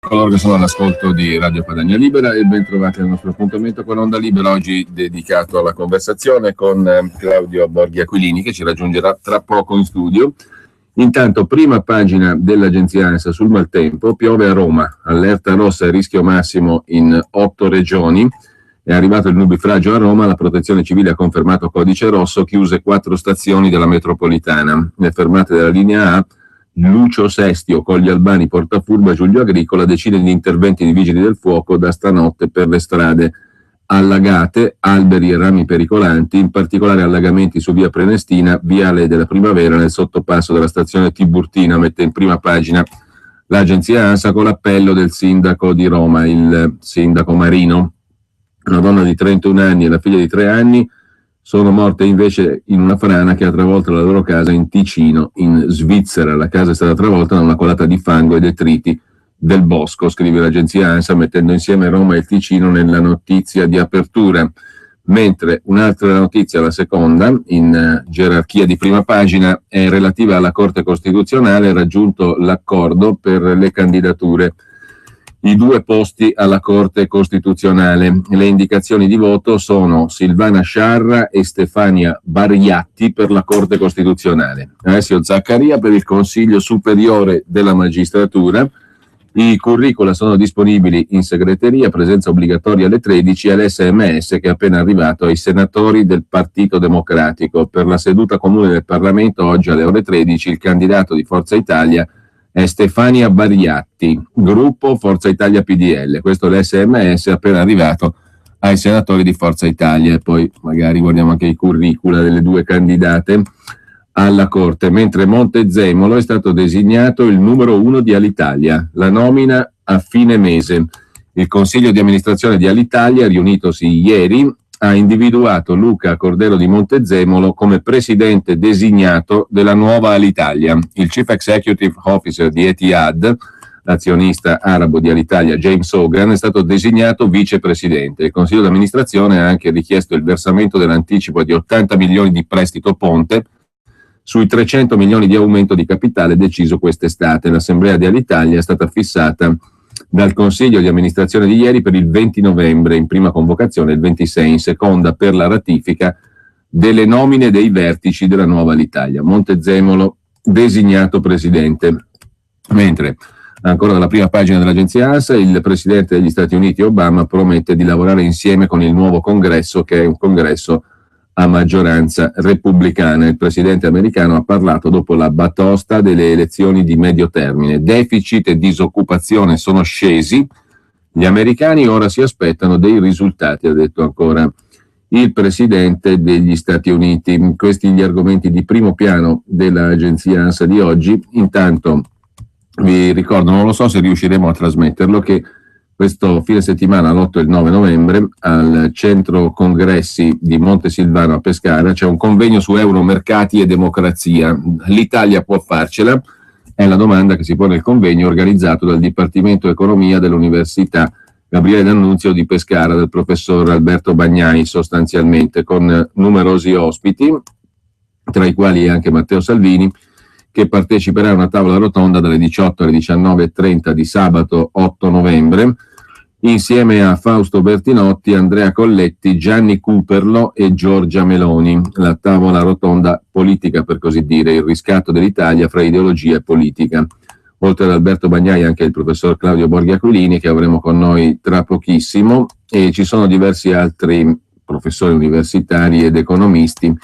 Coloro che sono all'ascolto di Radio Padania Libera e ben trovati al nostro appuntamento con Onda Libera, oggi dedicato alla conversazione con Claudio Borghi Aquilini, che ci raggiungerà tra poco in studio. Intanto, prima pagina dell'agenzia ANSA sul maltempo: piove a Roma, allerta rossa e rischio massimo in 8 regioni. È arrivato il nubifragio a Roma, la protezione civile ha confermato codice rosso, chiuse 4 stazioni della metropolitana. Le fermate della linea A: Lucio Sestio, Colli Albani, Portafurba, Giulio Agricola, decine di interventi di vigili del fuoco da stanotte per le strade allagate, alberi e rami pericolanti, in particolare allagamenti su via Prenestina, viale della Primavera, nel sottopasso della stazione Tiburtina. Mette in prima pagina l'agenzia ANSA con l'appello del sindaco di Roma, il sindaco Marino. Una donna di 31 anni e la figlia di 3 anni sono morte invece in una frana che ha travolto la loro casa in Ticino, in Svizzera. La casa è stata travolta da una colata di fango e detriti del bosco, scrive l'agenzia ANSA, mettendo insieme Roma e il Ticino nella notizia di apertura. Mentre un'altra notizia, la seconda, in gerarchia di prima pagina, è relativa alla Corte Costituzionale. Raggiunto l'accordo per le candidature, i 2 posti alla Corte Costituzionale. Le indicazioni di voto sono Silvana Sciarra e Stefania Bariatti per la Corte Costituzionale, Alessio Zaccaria per il Consiglio Superiore della Magistratura. I curricula sono disponibili in segreteria, presenza obbligatoria alle 13, e l'SMS che è appena arrivato ai senatori del Partito Democratico. Per la seduta comune del Parlamento oggi alle ore 13 il candidato di Forza Italia è Stefania Bariatti, gruppo Forza Italia PDL. Questo è l'SMS appena arrivato ai senatori di Forza Italia, e poi magari guardiamo anche i curricula delle 2 candidate alla Corte. Mentre Montezemolo è stato designato il numero 1 di Alitalia, la nomina a fine mese. Il Consiglio di amministrazione di Alitalia, riunitosi ieri, ha individuato Luca Cordero di Montezemolo come presidente designato della nuova Alitalia. Il Chief Executive Officer di Etihad, l'azionista arabo di Alitalia James Hogan, è stato designato vicepresidente. Il Consiglio di amministrazione ha anche richiesto il versamento dell'anticipo di 80 milioni di prestito ponte sui 300 milioni di aumento di capitale deciso quest'estate. L'assemblea di Alitalia è stata fissata dal Consiglio di amministrazione di ieri per il 20 novembre, in prima convocazione il 26, in seconda per la ratifica delle nomine dei vertici della nuova Alitalia. Montezemolo designato presidente. Mentre ancora dalla prima pagina dell'agenzia ANSA, il presidente degli Stati Uniti Obama promette di lavorare insieme con il nuovo congresso, che è un congresso a maggioranza repubblicana. Il presidente americano ha parlato dopo la batosta delle elezioni di medio termine. Deficit e disoccupazione sono scesi, gli americani ora si aspettano dei risultati, ha detto ancora il presidente degli Stati Uniti. Questi gli argomenti di primo piano dell'agenzia ANSA di oggi. Intanto vi ricordo, non lo so se riusciremo a trasmetterlo, che questo fine settimana, l'8 e il 9 novembre, al centro congressi di Montesilvano a Pescara c'è un convegno su euromercati e democrazia. L'Italia può farcela? È la domanda che si pone il convegno, organizzato dal Dipartimento Economia dell'Università Gabriele D'Annunzio di Pescara, del professor Alberto Bagnai, sostanzialmente, con numerosi ospiti, tra i quali anche Matteo Salvini, che parteciperà a una tavola rotonda dalle 18 alle 19:30 di sabato 8 novembre, insieme a Fausto Bertinotti, Andrea Colletti, Gianni Cooperlo e Giorgia Meloni. La tavola rotonda politica, per così dire, il riscatto dell'Italia fra ideologia e politica. Oltre ad Alberto Bagnai anche il professor Claudio Borghi Aquilini, che avremo con noi tra pochissimo, e ci sono diversi altri professori universitari ed economisti,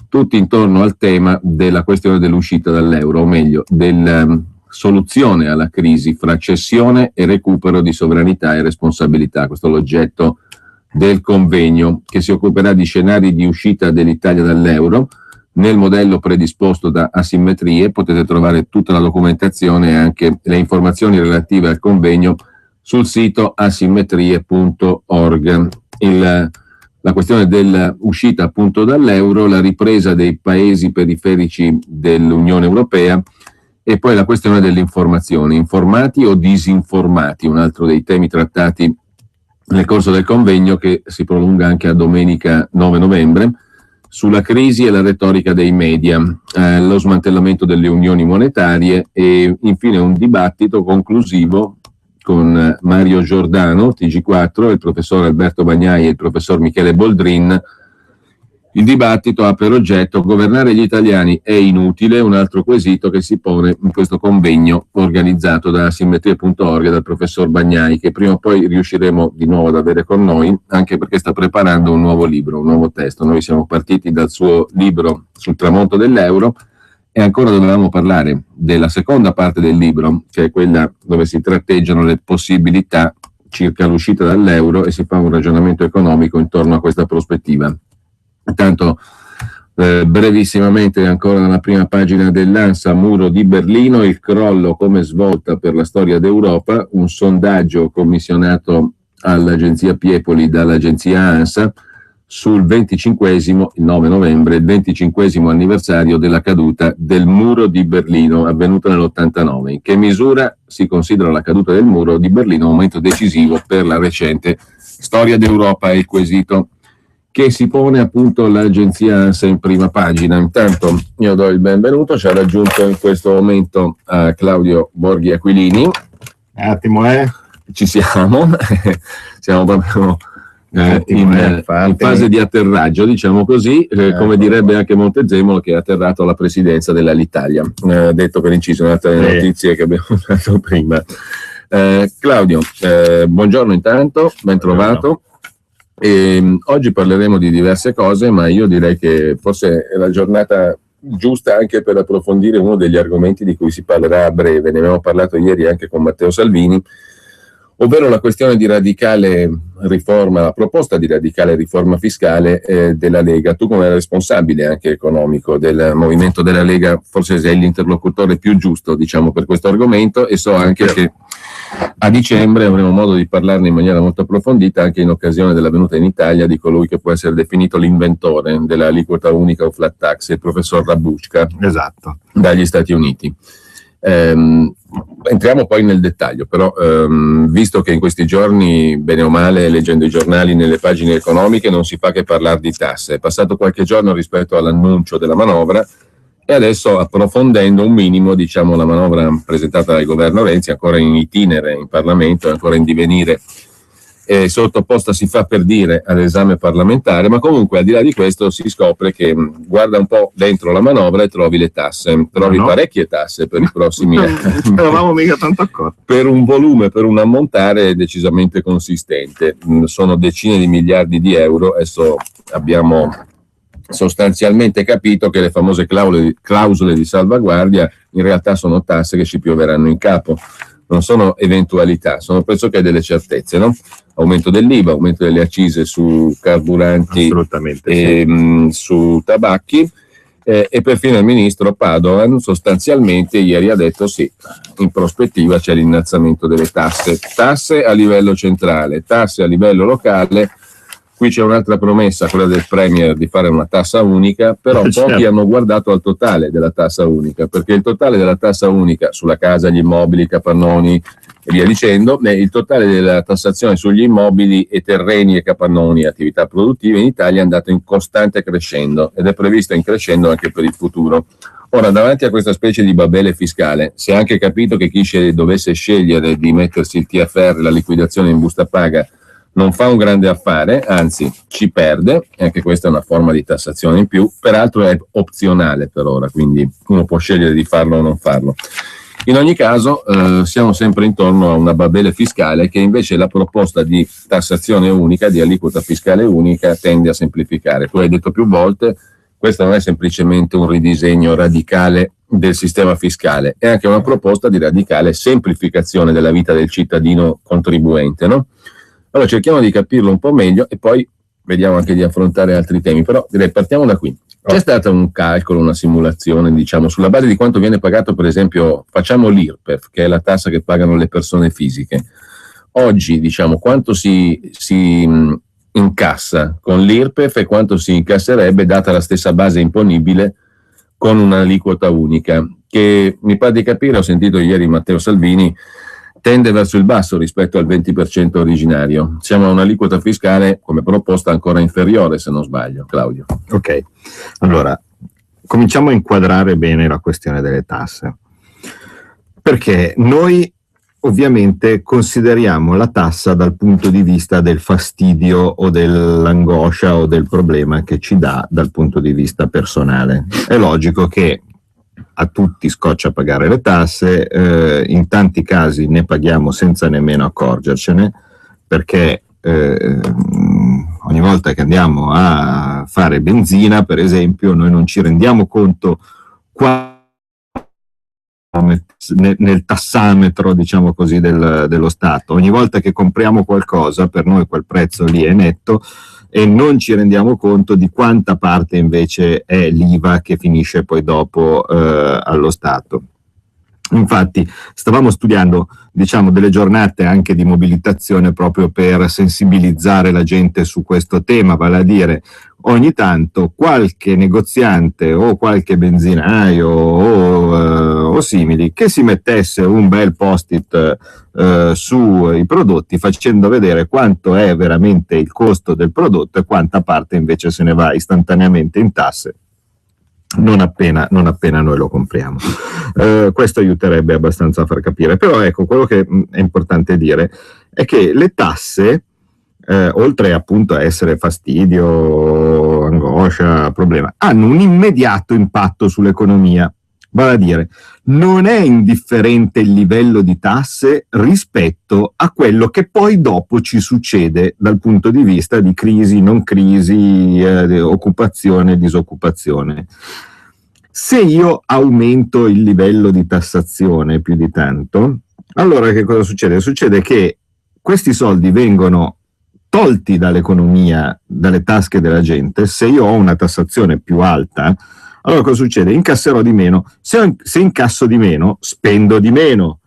tutti intorno al tema della questione dell'uscita dall'euro, o meglio, della soluzione alla crisi fra cessione e recupero di sovranità e responsabilità. Questo è l'oggetto del convegno, che si occuperà di scenari di uscita dell'Italia dall'euro nel modello predisposto da Asimmetrie. Potete trovare tutta la documentazione e anche le informazioni relative al convegno sul sito asimmetrie.org. La questione dell'uscita appunto dall'euro, la ripresa dei paesi periferici dell'Unione Europea e poi la questione dell'informazione, informati o disinformati, un altro dei temi trattati nel corso del convegno, che si prolunga anche a domenica 9 novembre, sulla crisi e la retorica dei media, lo smantellamento delle unioni monetarie e infine un dibattito conclusivo con Mario Giordano, TG4, il professor Alberto Bagnai e il professor Michele Boldrin. Il dibattito ha per oggetto: governare gli italiani è inutile, un altro quesito che si pone in questo convegno organizzato da Asimmetria.org e dal professor Bagnai, che prima o poi riusciremo di nuovo ad avere con noi, anche perché sta preparando un nuovo libro, un nuovo testo. Noi siamo partiti dal suo libro sul tramonto dell'euro e ancora dovevamo parlare della seconda parte del libro, che è quella dove si tratteggiano le possibilità circa l'uscita dall'euro e si fa un ragionamento economico intorno a questa prospettiva. Intanto, brevissimamente, ancora nella prima pagina dell'ANSA, muro di Berlino, il crollo come svolta per la storia d'Europa, un sondaggio commissionato all'agenzia Piepoli dall'agenzia ANSA sul 25esimo, il 9 novembre, il 25esimo anniversario della caduta del muro di Berlino, avvenuta nell'89. In che misura si considera la caduta del muro di Berlino un momento decisivo per la recente storia d'Europa? È il quesito che si pone appunto l'agenzia ANSA in prima pagina. Intanto io do il benvenuto, ci ha raggiunto in questo momento Claudio Borghi Aquilini. Un attimo, Ci siamo, siamo proprio in fase di atterraggio, diciamo così, come direbbe anche Montezemolo, che è atterrato alla presidenza dell'Alitalia, detto per inciso, un'altra delle notizie che abbiamo dato prima. Claudio, buongiorno intanto, ben trovato. Oggi parleremo di diverse cose, ma io direi che forse è la giornata giusta anche per approfondire uno degli argomenti di cui si parlerà a breve. Ne abbiamo parlato ieri anche con Matteo Salvini, ovvero la questione di radicale riforma, la proposta di radicale riforma fiscale della Lega. Tu, come responsabile anche economico del movimento della Lega, forse sei l'interlocutore più giusto, diciamo, per questo argomento, e so anche che a dicembre avremo modo di parlarne in maniera molto approfondita anche in occasione della venuta in Italia di colui che può essere definito l'inventore dell'aliquota unica o flat tax, il professor Rabushka, esatto, dagli Stati Uniti. Entriamo poi nel dettaglio, però visto che in questi giorni, bene o male, leggendo i giornali nelle pagine economiche, non si fa che parlare di tasse. È passato qualche giorno rispetto all'annuncio della manovra e adesso, approfondendo un minimo, diciamo, la manovra presentata dal governo Renzi, ancora in itinere in Parlamento, ancora in divenire, sottoposta, si fa per dire, all'esame parlamentare, ma comunque al di là di questo si scopre che guarda un po' dentro la manovra e trovi le tasse, parecchie tasse per i prossimi anni. Non eravamo mica tanto accorti. Per un volume, per un ammontare decisamente consistente, sono decine di miliardi di euro. Adesso abbiamo sostanzialmente capito che le famose clausole di salvaguardia in realtà sono tasse che ci pioveranno in capo. Non sono eventualità, sono pressoché delle certezze, no? Aumento dell'IVA, aumento delle accise su carburanti e su tabacchi, e perfino il ministro Padoan sostanzialmente ieri ha detto sì, in prospettiva c'è l'innalzamento delle tasse a livello centrale, tasse a livello locale. Qui c'è un'altra promessa, quella del Premier, di fare una tassa unica, però pochi hanno guardato al totale della tassa unica, perché il totale della tassa unica sulla casa, gli immobili, i capannoni e via dicendo, il totale della tassazione sugli immobili e terreni e capannoni e attività produttive in Italia è andato in costante crescendo ed è previsto in crescendo anche per il futuro. Ora, davanti a questa specie di babele fiscale, si è anche capito che chi dovesse scegliere di mettersi il TFR, la liquidazione in busta paga, non fa un grande affare, anzi ci perde, e anche questa è una forma di tassazione in più, peraltro è opzionale per ora, quindi uno può scegliere di farlo o non farlo. In ogni caso siamo sempre intorno a una babele fiscale che invece la proposta di tassazione unica, di aliquota fiscale unica, tende a semplificare. Tu hai detto più volte, questo non è semplicemente un ridisegno radicale del sistema fiscale, è anche una proposta di radicale semplificazione della vita del cittadino contribuente, no? Allora cerchiamo di capirlo un po' meglio e poi vediamo anche di affrontare altri temi, però direi partiamo da qui. C'è stato un calcolo, una simulazione, diciamo, sulla base di quanto viene pagato, per esempio, facciamo l'IRPEF, che è la tassa che pagano le persone fisiche. Oggi, diciamo, quanto si incassa con l'IRPEF e quanto si incasserebbe data la stessa base imponibile con un'aliquota unica, che mi pare di capire, ho sentito ieri Matteo Salvini, tende verso il basso rispetto al 20% originario. Siamo a un'aliquota fiscale come proposta ancora inferiore, se non sbaglio, Claudio. Ok, allora cominciamo a inquadrare bene la questione delle tasse, perché noi ovviamente consideriamo la tassa dal punto di vista del fastidio o dell'angoscia o del problema che ci dà dal punto di vista personale. È logico che a tutti scoccia pagare le tasse, in tanti casi ne paghiamo senza nemmeno accorgercene, perché ogni volta che andiamo a fare benzina, per esempio, noi non ci rendiamo conto nel tassametro, diciamo così, dello Stato. Ogni volta che compriamo qualcosa, per noi quel prezzo lì è netto e non ci rendiamo conto di quanta parte invece è l'IVA che finisce poi dopo allo Stato. Infatti stavamo studiando, diciamo, delle giornate anche di mobilitazione proprio per sensibilizzare la gente su questo tema, vale a dire ogni tanto qualche negoziante o qualche benzinaio o simili che si mettesse un bel post-it sui prodotti facendo vedere quanto è veramente il costo del prodotto e quanta parte invece se ne va istantaneamente in tasse non appena noi lo compriamo. Questo aiuterebbe abbastanza a far capire. Però ecco, quello che è importante dire è che le tasse, oltre appunto a essere fastidio, angoscia, problema, hanno un immediato impatto sull'economia. Vale a dire, non è indifferente il livello di tasse rispetto a quello che poi dopo ci succede dal punto di vista di crisi, non crisi, occupazione, disoccupazione. Se io aumento il livello di tassazione più di tanto, allora che cosa succede? Succede che questi soldi vengono tolti dall'economia, dalle tasche della gente. Se io ho una tassazione più alta, allora cosa succede? Incasserò di meno. Se incasso di meno, spendo di meno.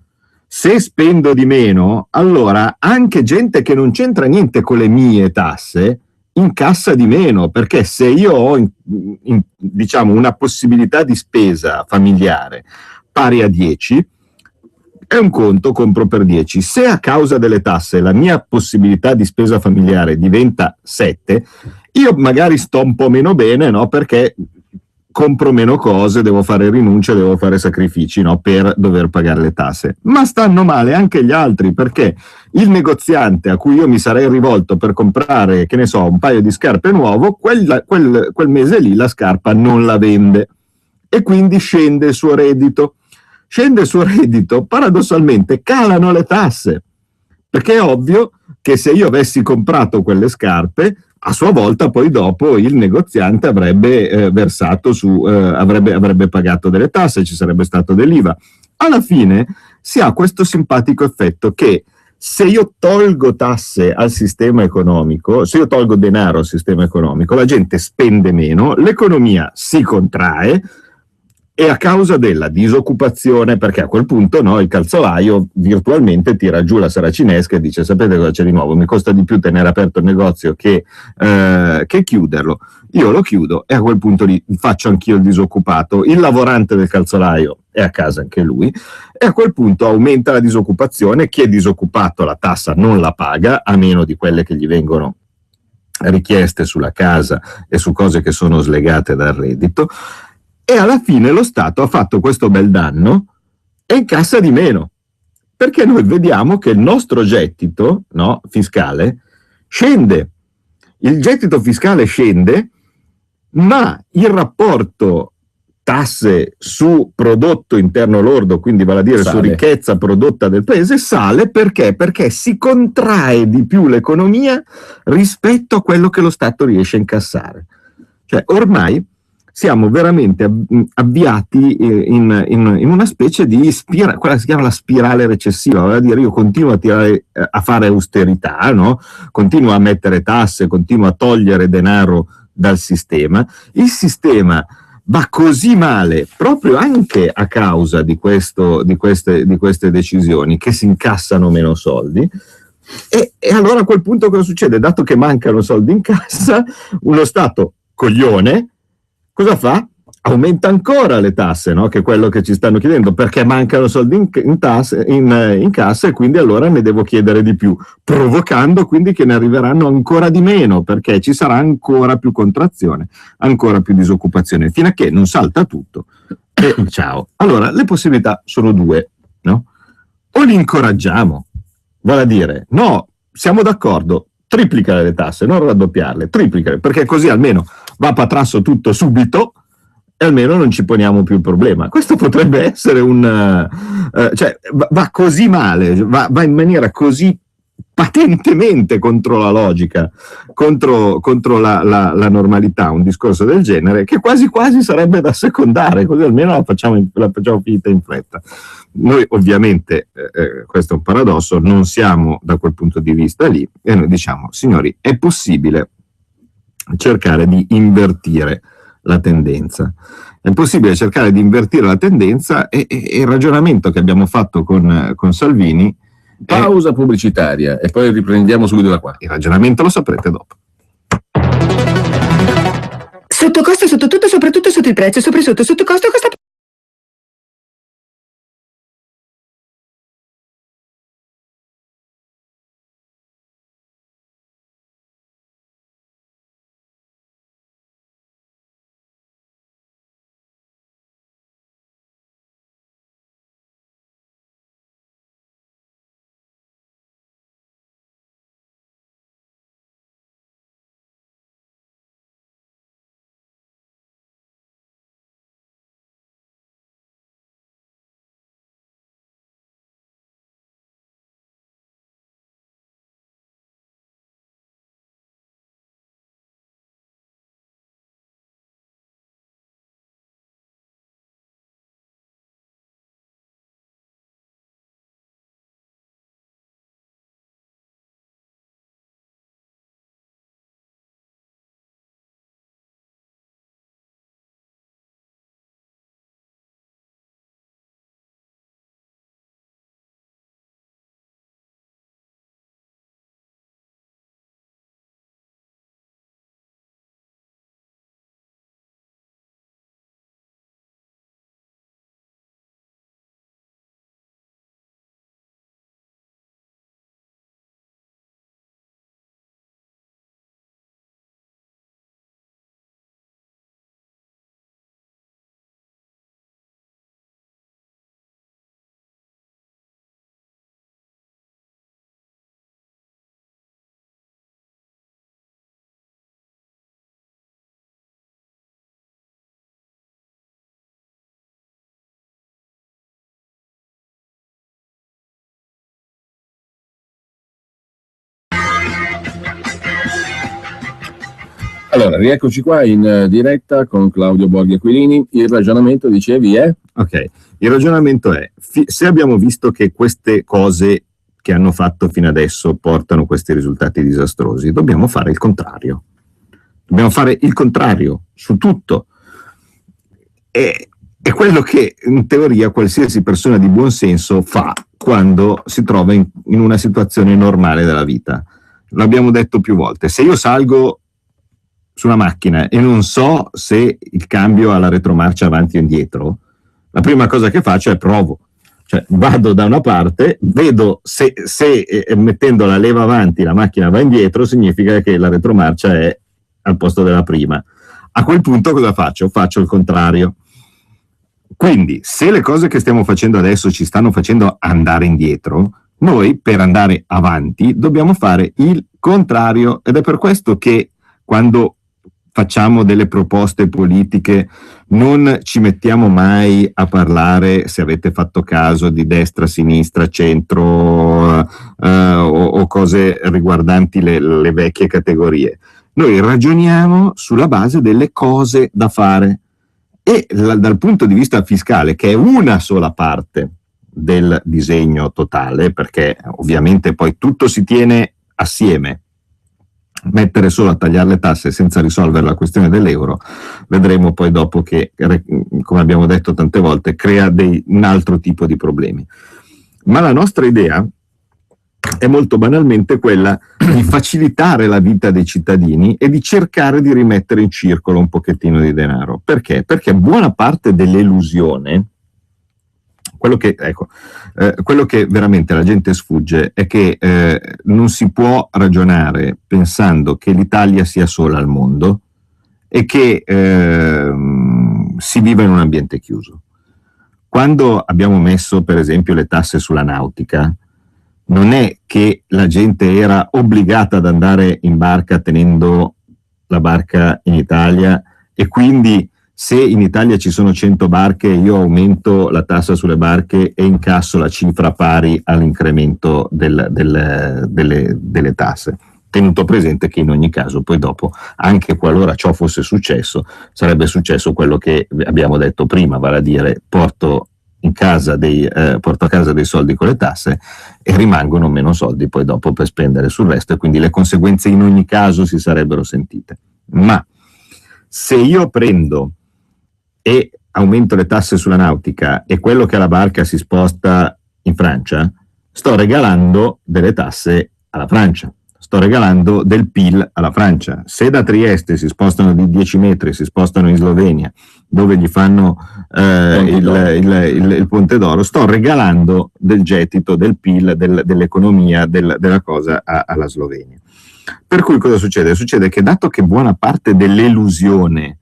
Se spendo di meno, allora anche gente che non c'entra niente con le mie tasse incassa di meno, perché se io ho diciamo una possibilità di spesa familiare pari a 10, è un conto, compro per 10. Se a causa delle tasse la mia possibilità di spesa familiare diventa 7, io magari sto un po' meno bene, no? Perché compro meno cose, devo fare rinunce, devo fare sacrifici, no? Per dover pagare le tasse. Ma stanno male anche gli altri, perché il negoziante a cui io mi sarei rivolto per comprare, che ne so, un paio di scarpe nuovo, quel mese lì la scarpa non la vende e quindi scende il suo reddito. Scende il suo reddito, paradossalmente calano le tasse, perché è ovvio che se io avessi comprato quelle scarpe, a sua volta poi dopo il negoziante avrebbe versato avrebbe pagato delle tasse, ci sarebbe stato dell'IVA. Alla fine si ha questo simpatico effetto che se io tolgo tasse al sistema economico, se io tolgo denaro al sistema economico, la gente spende meno, l'economia si contrae, e a causa della disoccupazione, perché a quel punto no, il calzolaio virtualmente tira giù la saracinesca e dice: sapete cosa c'è di nuovo? Mi costa di più tenere aperto il negozio che chiuderlo. Io lo chiudo e a quel punto lì faccio anch'io il disoccupato. Il lavorante del calzolaio è a casa anche lui e a quel punto aumenta la disoccupazione. Chi è disoccupato la tassa non la paga, a meno di quelle che gli vengono richieste sulla casa e su cose che sono slegate dal reddito. E alla fine lo Stato ha fatto questo bel danno e incassa di meno, perché noi vediamo che il nostro gettito, no, fiscale scende. Il gettito fiscale scende, ma il rapporto tasse su prodotto interno lordo, quindi vale a dire su ricchezza prodotta del paese, sale. Perché? Perché si contrae di più l'economia rispetto a quello che lo Stato riesce a incassare. Cioè ormai siamo veramente avviati in una specie di spirale, quella che si chiama la spirale recessiva, vale a dire io continuo a fare austerità, no? Continuo a mettere tasse, continuo a togliere denaro dal sistema, il sistema va così male proprio anche a causa di queste decisioni che si incassano meno soldi. E allora a quel punto cosa succede? Dato che mancano soldi in cassa, uno Stato coglione cosa fa? Aumenta ancora le tasse, no? Che è quello che ci stanno chiedendo, perché mancano soldi in cassa e quindi allora ne devo chiedere di più, provocando quindi che ne arriveranno ancora di meno, perché ci sarà ancora più contrazione, ancora più disoccupazione, fino a che non salta tutto e ciao. Allora, le possibilità sono due, no? o li incoraggiamo, vale a dire, no, siamo d'accordo, triplicare le tasse, non raddoppiarle, triplicare, perché così almeno va a patrasso tutto subito e almeno non ci poniamo più il problema. Questo potrebbe essere cioè va così male, va in maniera così patentemente contro la logica, contro la normalità, un discorso del genere, che quasi quasi sarebbe da secondare, così almeno la facciamo finita in fretta. Noi ovviamente, questo è un paradosso, non siamo da quel punto di vista lì, e noi diciamo, signori, è possibile cercare di invertire la tendenza. È possibile cercare di invertire la tendenza e il ragionamento che abbiamo fatto con Salvini. Pausa pubblicitaria e poi riprendiamo subito da qua. Il ragionamento lo saprete dopo. Sotto costo, sotto tutto, soprattutto sotto il prezzo, sopra e sotto costo, costa. Allora, rieccoci qua in diretta con Claudio Borghi Aquilini. Il ragionamento, dicevi, è? Ok, il ragionamento è, se abbiamo visto che queste cose che hanno fatto fino adesso portano questi risultati disastrosi, dobbiamo fare il contrario. Dobbiamo fare il contrario su tutto. È quello che in teoria qualsiasi persona di buon senso fa quando si trova in una situazione normale della vita. L'abbiamo detto più volte, se io salgo su una macchina e non so se il cambio ha la retromarcia avanti o indietro, la prima cosa che faccio è provo. Cioè vado da una parte, vedo se mettendo la leva avanti la macchina va indietro, significa che la retromarcia è al posto della prima. A quel punto cosa faccio? Faccio il contrario. Quindi se le cose che stiamo facendo adesso ci stanno facendo andare indietro, noi per andare avanti dobbiamo fare il contrario, ed è per questo che quando facciamo delle proposte politiche non ci mettiamo mai a parlare, se avete fatto caso, di destra, sinistra, centro o cose riguardanti le vecchie categorie. Noi ragioniamo sulla base delle cose da fare e dal punto di vista fiscale, che è una sola parte del disegno totale, perché ovviamente poi tutto si tiene assieme. Mettere solo a tagliare le tasse senza risolvere la questione dell'euro, vedremo poi dopo che, come abbiamo detto tante volte, crea un altro tipo di problemi. Ma la nostra idea è molto banalmente quella di facilitare la vita dei cittadini e di cercare di rimettere in circolo un pochettino di denaro. Perché? Perché buona parte dell'elusione, quello che veramente la gente sfugge è che non si può ragionare pensando che l'Italia sia sola al mondo e che si viva in un ambiente chiuso. quando abbiamo messo per esempio le tasse sulla nautica, non è che la gente era obbligata ad andare in barca tenendo la barca in Italia, e quindi se in Italia ci sono 100 barche io aumento la tassa sulle barche e incasso la cifra pari all'incremento delle tasse, tenuto presente che in ogni caso poi dopo, anche qualora ciò fosse successo, sarebbe successo quello che abbiamo detto prima, vale a dire porto a casa dei soldi con le tasse e rimangono meno soldi poi dopo per spendere sul resto, e quindi le conseguenze in ogni caso si sarebbero sentite. Ma se io prendo e aumento le tasse sulla nautica e quello che ha la barca si sposta in Francia, sto regalando delle tasse alla Francia, sto regalando del PIL alla Francia. Se da Trieste si spostano di 10 metri, si spostano in Slovenia, dove gli fanno il Ponte d'Oro, sto regalando del gettito, del PIL, dell'economia, della cosa alla Slovenia. Per cui cosa succede? Succede che, dato che buona parte dell'elusione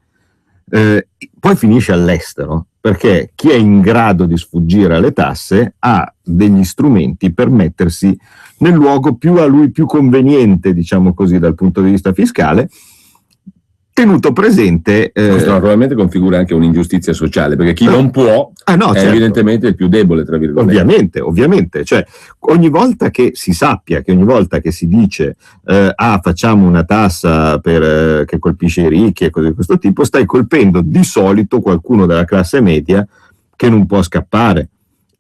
poi finisce all'estero, perché chi è in grado di sfuggire alle tasse ha degli strumenti per mettersi nel luogo a lui più conveniente, diciamo così, dal punto di vista fiscale, tenuto presente... Questo naturalmente configura anche un'ingiustizia sociale, perché chi non può è certo, evidentemente il più debole, tra virgolette. Ovviamente, cioè ogni volta che si sappia, che ogni volta che si dice facciamo una tassa che colpisce i ricchi e cose di questo tipo, stai colpendo di solito qualcuno della classe media che non può scappare,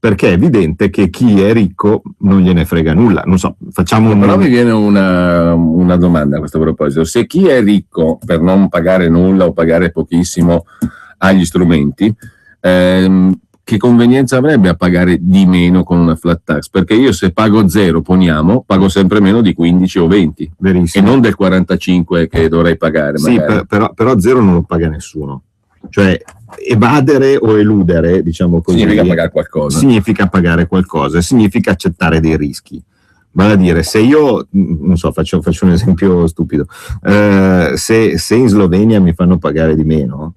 perché è evidente che chi è ricco non gliene frega nulla. Non so, Però mi viene una domanda a questo proposito. Se chi è ricco per non pagare nulla o pagare pochissimo ha gli strumenti, che convenienza avrebbe a pagare di meno con una flat tax? Perché io, se pago 0, pago sempre meno di 15 o 20. Verissimo. E non del 45 che dovrei pagare. Sì, però 0 non lo paga nessuno. Cioè evadere o eludere, diciamo così, significa pagare qualcosa. Significa pagare qualcosa, significa accettare dei rischi. Vale a dire, se io, non so, faccio un esempio stupido, se in Slovenia mi fanno pagare di meno,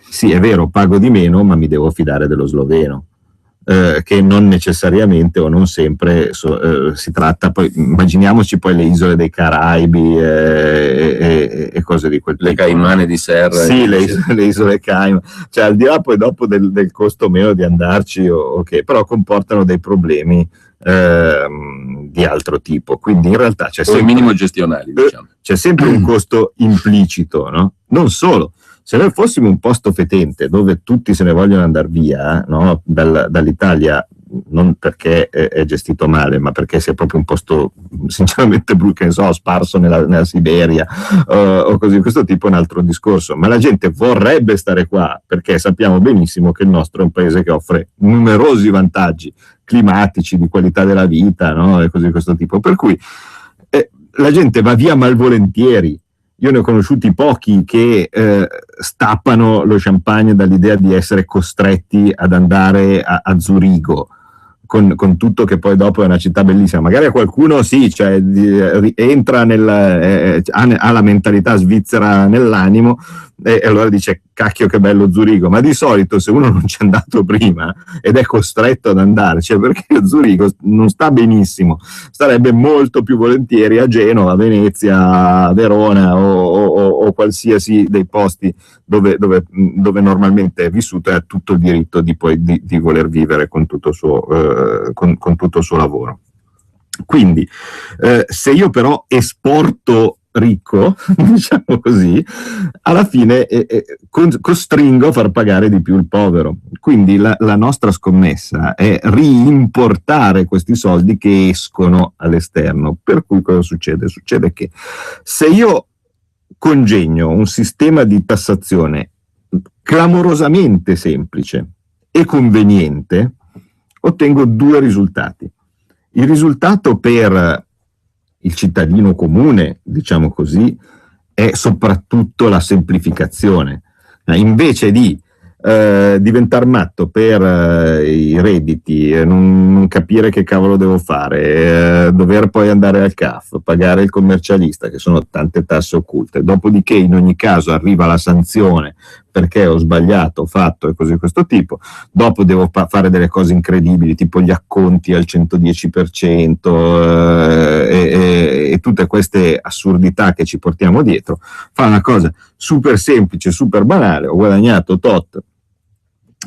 sì, è vero, pago di meno, ma mi devo fidare dello sloveno, che non necessariamente o non sempre si tratta, poi immaginiamoci poi le isole dei Caraibi e cose di quel tipo. Le Caimane di Serra. Sì, le isole Cayman, cioè al di là poi dopo del costo meno di andarci, però comportano dei problemi di altro tipo, quindi in realtà c'è sempre minimo gestionali, diciamo. C'è sempre un costo implicito, no? Non solo. Se noi fossimo un posto fetente dove tutti se ne vogliono andare via, no? Dall'Italia, non perché è gestito male, ma perché sia proprio un posto sinceramente brutto, che ne so, sparso nella Siberia o così di questo tipo, è un altro discorso. Ma la gente vorrebbe stare qua perché sappiamo benissimo che il nostro è un paese che offre numerosi vantaggi climatici, di qualità della vita, no? E cose di questo tipo. Per cui la gente va via malvolentieri. Io ne ho conosciuti pochi che stappano lo champagne dall'idea di essere costretti ad andare a Zurigo, con tutto che poi dopo è una città bellissima. Magari a qualcuno sì, cioè entra ha la mentalità svizzera nell'animo e allora dice cacchio che bello Zurigo, ma di solito se uno non c'è andato prima ed è costretto ad andarci, perché Zurigo non sta benissimo, starebbe molto più volentieri a Genova, a Venezia, a Verona o qualsiasi dei posti dove normalmente è vissuto, e ha tutto il diritto di voler vivere con tutto il suo lavoro. Quindi se io però esporto ricco, diciamo così, alla fine costringo a far pagare di più il povero. Quindi la nostra scommessa è riimportare questi soldi che escono all'esterno. Per cui cosa succede? Succede che se io congegno un sistema di tassazione clamorosamente semplice e conveniente, ottengo due risultati. Il risultato per il cittadino comune, diciamo così, è soprattutto la semplificazione. Invece di diventare matto per i redditi, non capire che cavolo devo fare, dover poi andare al CAF, pagare il commercialista, che sono tante tasse occulte, dopodiché in ogni caso arriva la sanzione perché ho sbagliato, ho fatto e cose di questo tipo, dopo devo fare delle cose incredibili tipo gli acconti al 110% e tutte queste assurdità che ci portiamo dietro. Fa una cosa super semplice, super banale: ho guadagnato tot,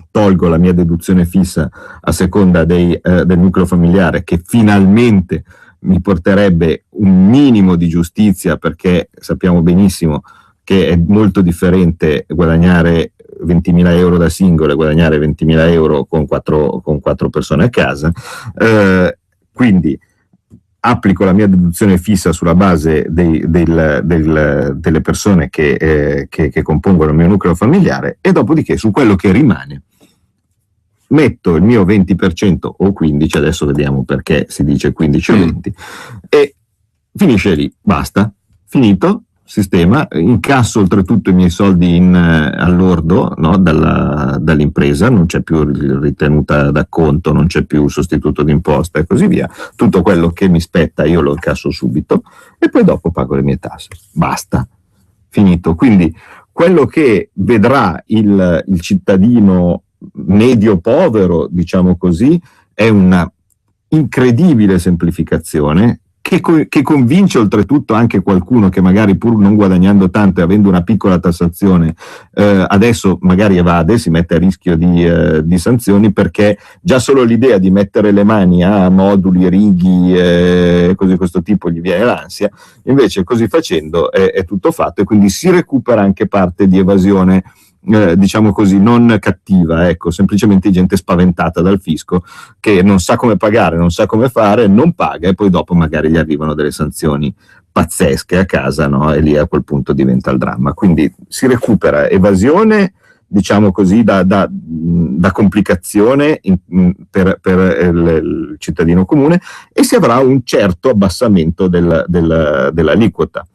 tolgo la mia deduzione fissa a seconda del nucleo familiare, che finalmente mi porterebbe un minimo di giustizia, perché sappiamo benissimo che è molto differente guadagnare 20.000 euro da singolo e guadagnare 20.000 euro con quattro persone a casa. Quindi applico la mia deduzione fissa sulla base delle persone che compongono il mio nucleo familiare, e dopodiché su quello che rimane metto il mio 20% o 15%, adesso vediamo perché si dice 15 o 20, e finisce lì, basta, finito, sistema, incasso oltretutto i miei soldi all'ordo, no, dall'impresa, non c'è più ritenuta d'acconto, non c'è più sostituto d'imposta e così via, tutto quello che mi spetta io lo incasso subito e poi dopo pago le mie tasse, basta, finito. Quindi quello che vedrà il cittadino medio povero, diciamo così, è una incredibile semplificazione che convince oltretutto anche qualcuno che magari, pur non guadagnando tanto e avendo una piccola tassazione, adesso magari evade, si mette a rischio di sanzioni, perché già solo l'idea di mettere le mani a moduli, righi, cose di questo tipo gli viene l'ansia. Invece così facendo è tutto fatto, e quindi si recupera anche parte di evasione, diciamo così, non cattiva, ecco, semplicemente gente spaventata dal fisco che non sa come pagare, non sa come fare, non paga, e poi dopo magari gli arrivano delle sanzioni pazzesche a casa, no? E lì a quel punto diventa il dramma. Quindi si recupera evasione, diciamo così, da complicazione per il cittadino comune, e si avrà un certo abbassamento dell'aliquota.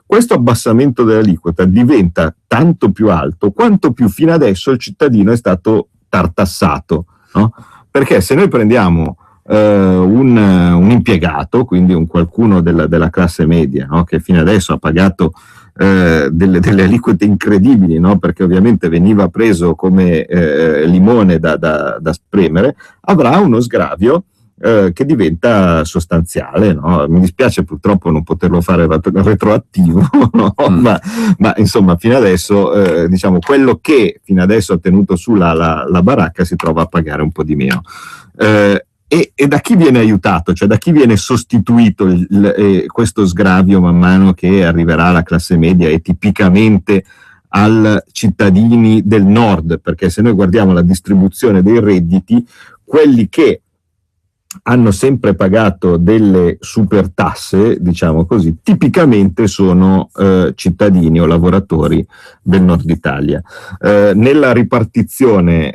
Questo abbassamento dell'aliquota diventa tanto più alto quanto più fino adesso il cittadino è stato tartassato, no? Perché se noi prendiamo un impiegato, quindi un qualcuno della classe media, no, che fino adesso ha pagato delle aliquote incredibili, no? Perché ovviamente veniva preso come limone da spremere, avrà uno sgravio che diventa sostanziale, no? Mi dispiace purtroppo non poterlo fare retroattivo, no? Ma insomma fino adesso diciamo quello che fino adesso ha tenuto su la baracca si trova a pagare un po' di meno, e da chi viene aiutato, cioè da chi viene sostituito questo sgravio man mano che arriverà alla classe media e tipicamente ai cittadini del nord, perché se noi guardiamo la distribuzione dei redditi, quelli che hanno sempre pagato delle super tasse, diciamo così, tipicamente sono cittadini o lavoratori del nord Italia. Nella ripartizione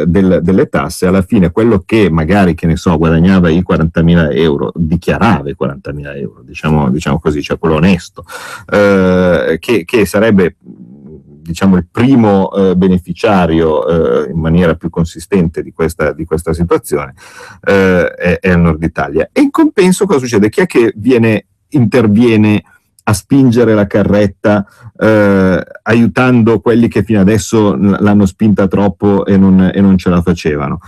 delle tasse, alla fine quello che magari, che ne so, guadagnava i 40.000 euro, dichiarava i 40.000 euro, diciamo così, cioè quello onesto, che sarebbe, diciamo, il primo beneficiario in maniera più consistente di questa situazione, è il nord Italia. E in compenso cosa succede? Chi è che interviene a spingere la carretta, aiutando quelli che fino adesso l'hanno spinta troppo e non ce la facevano?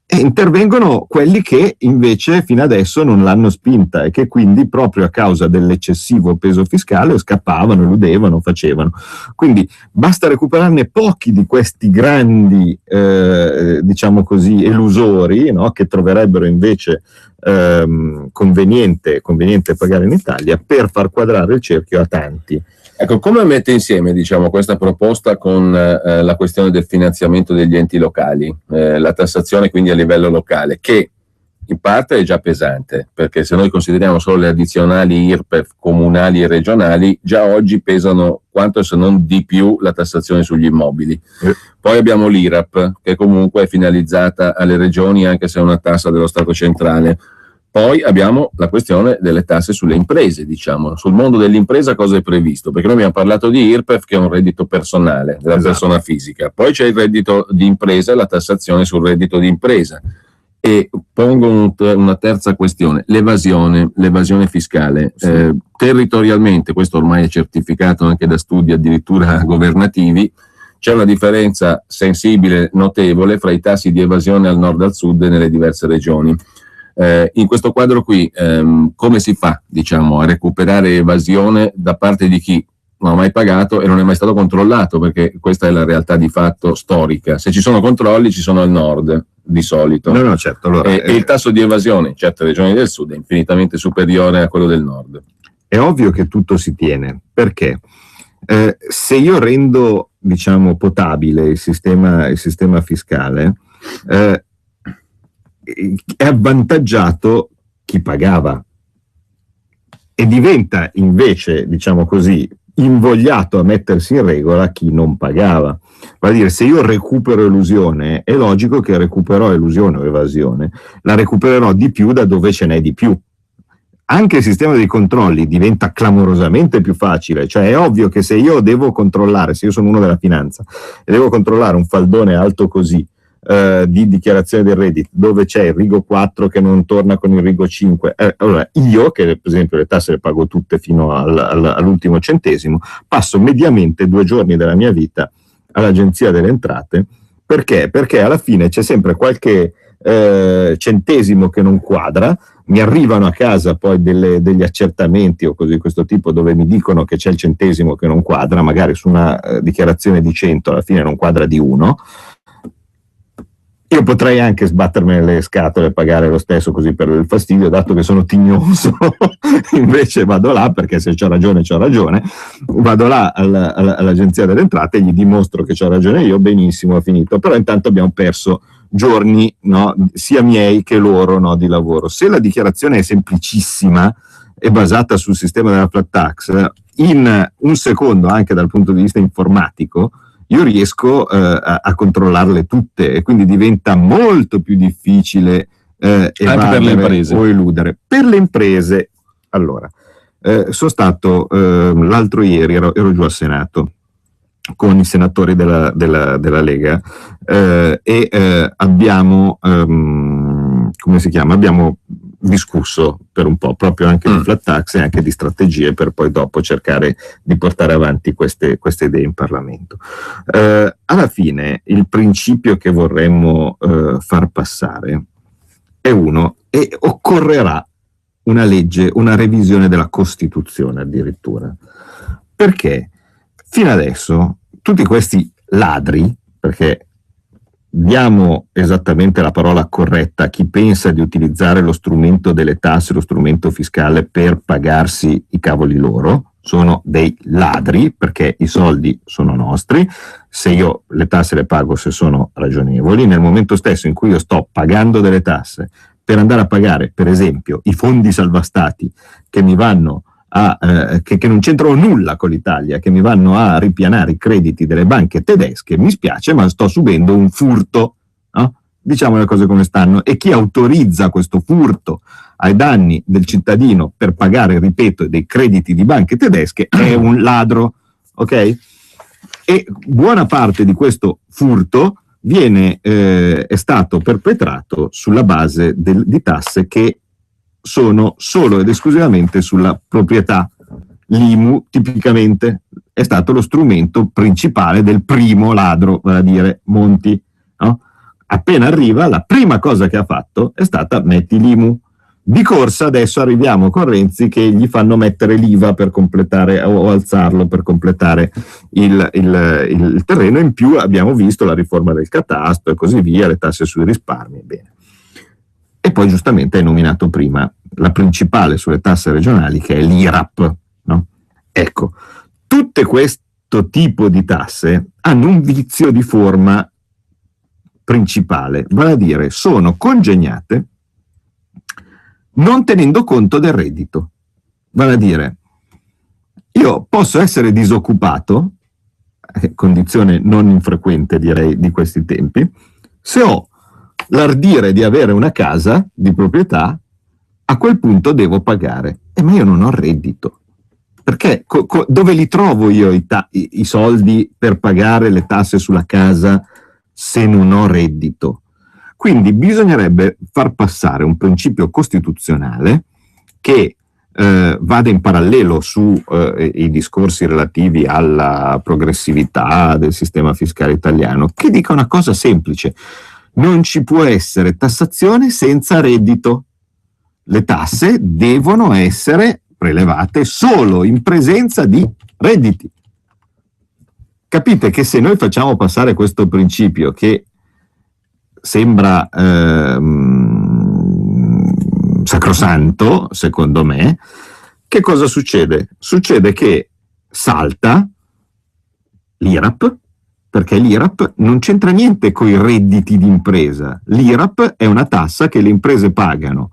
E intervengono quelli che invece fino adesso non l'hanno spinta e che quindi, proprio a causa dell'eccessivo peso fiscale, scappavano, eludevano, facevano. Quindi basta recuperarne pochi di questi grandi, diciamo così, elusori, no? Che troverebbero invece conveniente pagare in Italia, per far quadrare il cerchio a tanti. Ecco, come mette insieme, diciamo, questa proposta con la questione del finanziamento degli enti locali, la tassazione quindi a livello locale, che in parte è già pesante, perché se noi consideriamo solo le addizionali IRPEF comunali e regionali, già oggi pesano quanto se non di più la tassazione sugli immobili. Poi abbiamo l'IRAP, che comunque è finalizzata alle regioni, anche se è una tassa dello Stato centrale. Poi abbiamo la questione delle tasse sulle imprese, diciamo. Sul mondo dell'impresa cosa è previsto? Perché noi abbiamo parlato di IRPEF, che è un reddito personale della persona fisica. Poi c'è il reddito di impresa e la tassazione sul reddito di impresa. E pongo una terza questione, l'evasione fiscale. Sì. Territorialmente, questo ormai è certificato anche da studi addirittura governativi, c'è una differenza sensibile, notevole, fra i tassi di evasione al nord e al sud nelle diverse regioni. In questo quadro qui, come si fa, diciamo, a recuperare evasione da parte di chi non ha mai pagato e non è mai stato controllato? Perché questa è la realtà di fatto storica. Se ci sono controlli, ci sono al nord, di solito. No, certo. Allora, e il tasso di evasione in certe regioni del sud è infinitamente superiore a quello del nord. È ovvio che tutto si tiene, perché se io rendo, diciamo, potabile il sistema fiscale, è avvantaggiato chi pagava e diventa invece, diciamo così, invogliato a mettersi in regola chi non pagava. Vuol dire, se io recupero elusione, è logico che recuperò elusione o evasione, la recupererò di più da dove ce n'è di più. Anche il sistema dei controlli diventa clamorosamente più facile, cioè è ovvio che se io devo controllare, se io sono uno della finanza e devo controllare un faldone alto così di dichiarazione del reddito, dove c'è il rigo 4 che non torna con il rigo 5, allora io, che per esempio le tasse le pago tutte fino all'ultimo centesimo, passo mediamente 2 giorni della mia vita all'Agenzia delle Entrate. Perché? Perché alla fine c'è sempre qualche centesimo che non quadra, mi arrivano a casa poi degli accertamenti o così di questo tipo, dove mi dicono che c'è il centesimo che non quadra, magari su una dichiarazione di 100 alla fine non quadra di 1. Io potrei anche sbattermi le scatole e pagare lo stesso così per il fastidio, dato che sono tignoso. Invece vado là, perché se c'ho ragione, vado là all'Agenzia delle Entrate e gli dimostro che c'ho ragione io, benissimo, ho finito. Però intanto abbiamo perso giorni, no, sia miei che loro, no, di lavoro. Se la dichiarazione è semplicissima e basata sul sistema della flat tax, in un secondo, anche dal punto di vista informatico, io riesco a controllarle tutte, e quindi diventa molto più difficile evadere per le imprese o eludere. Per le imprese, allora, sono stato l'altro ieri, ero giù al Senato con i senatori della Lega e abbiamo, come si chiama? Abbiamo discusso per un po' proprio anche di flat tax e anche di strategie per poi dopo cercare di portare avanti queste idee in Parlamento. Alla fine il principio che vorremmo far passare è uno, e occorrerà una legge, una revisione della Costituzione addirittura, perché fino adesso tutti questi ladri, perché diamo esattamente la parola corretta a chi pensa di utilizzare lo strumento delle tasse, lo strumento fiscale per pagarsi i cavoli loro, sono dei ladri, perché i soldi sono nostri, se io le tasse le pago se sono ragionevoli, nel momento stesso in cui io sto pagando delle tasse per andare a pagare, per esempio, i fondi salva stati che mi vanno che non c'entrano nulla con l'Italia, che mi vanno a ripianare i crediti delle banche tedesche, mi spiace, ma sto subendo un furto, no? Diciamo le cose come stanno, e chi autorizza questo furto ai danni del cittadino per pagare, ripeto, dei crediti di banche tedesche è un ladro, ok? E buona parte di questo furto è stato perpetrato sulla base di tasse che sono solo ed esclusivamente sulla proprietà. L'IMU tipicamente è stato lo strumento principale del primo ladro, vale a dire Monti, no? Appena arriva, la prima cosa che ha fatto è stata metti l'IMU. Di corsa adesso arriviamo con Renzi che gli fanno mettere l'IVA per completare o alzarlo per completare il terreno. In più abbiamo visto la riforma del catasto e così via, le tasse sui risparmi, bene. E poi giustamente hai nominato prima la principale sulle tasse regionali, che è l'IRAP, no? Ecco, tutte questo tipo di tasse hanno un vizio di forma principale, vale a dire sono congegnate non tenendo conto del reddito. Vale a dire, io posso essere disoccupato, condizione non infrequente direi di questi tempi, se ho l'ardire di avere una casa di proprietà, a quel punto devo pagare. Ma io non ho reddito. Perché dove li trovo io i soldi per pagare le tasse sulla casa se non ho reddito? Quindi bisognerebbe far passare un principio costituzionale che vada in parallelo su i discorsi relativi alla progressività del sistema fiscale italiano, che dica una cosa semplice: non ci può essere tassazione senza reddito. Le tasse devono essere prelevate solo in presenza di redditi. Capite che se noi facciamo passare questo principio, che sembra sacrosanto, secondo me, che cosa succede? Succede che salta l'IRAP, perché l'IRAP non c'entra niente con i redditi d'impresa. L'IRAP è una tassa che le imprese pagano.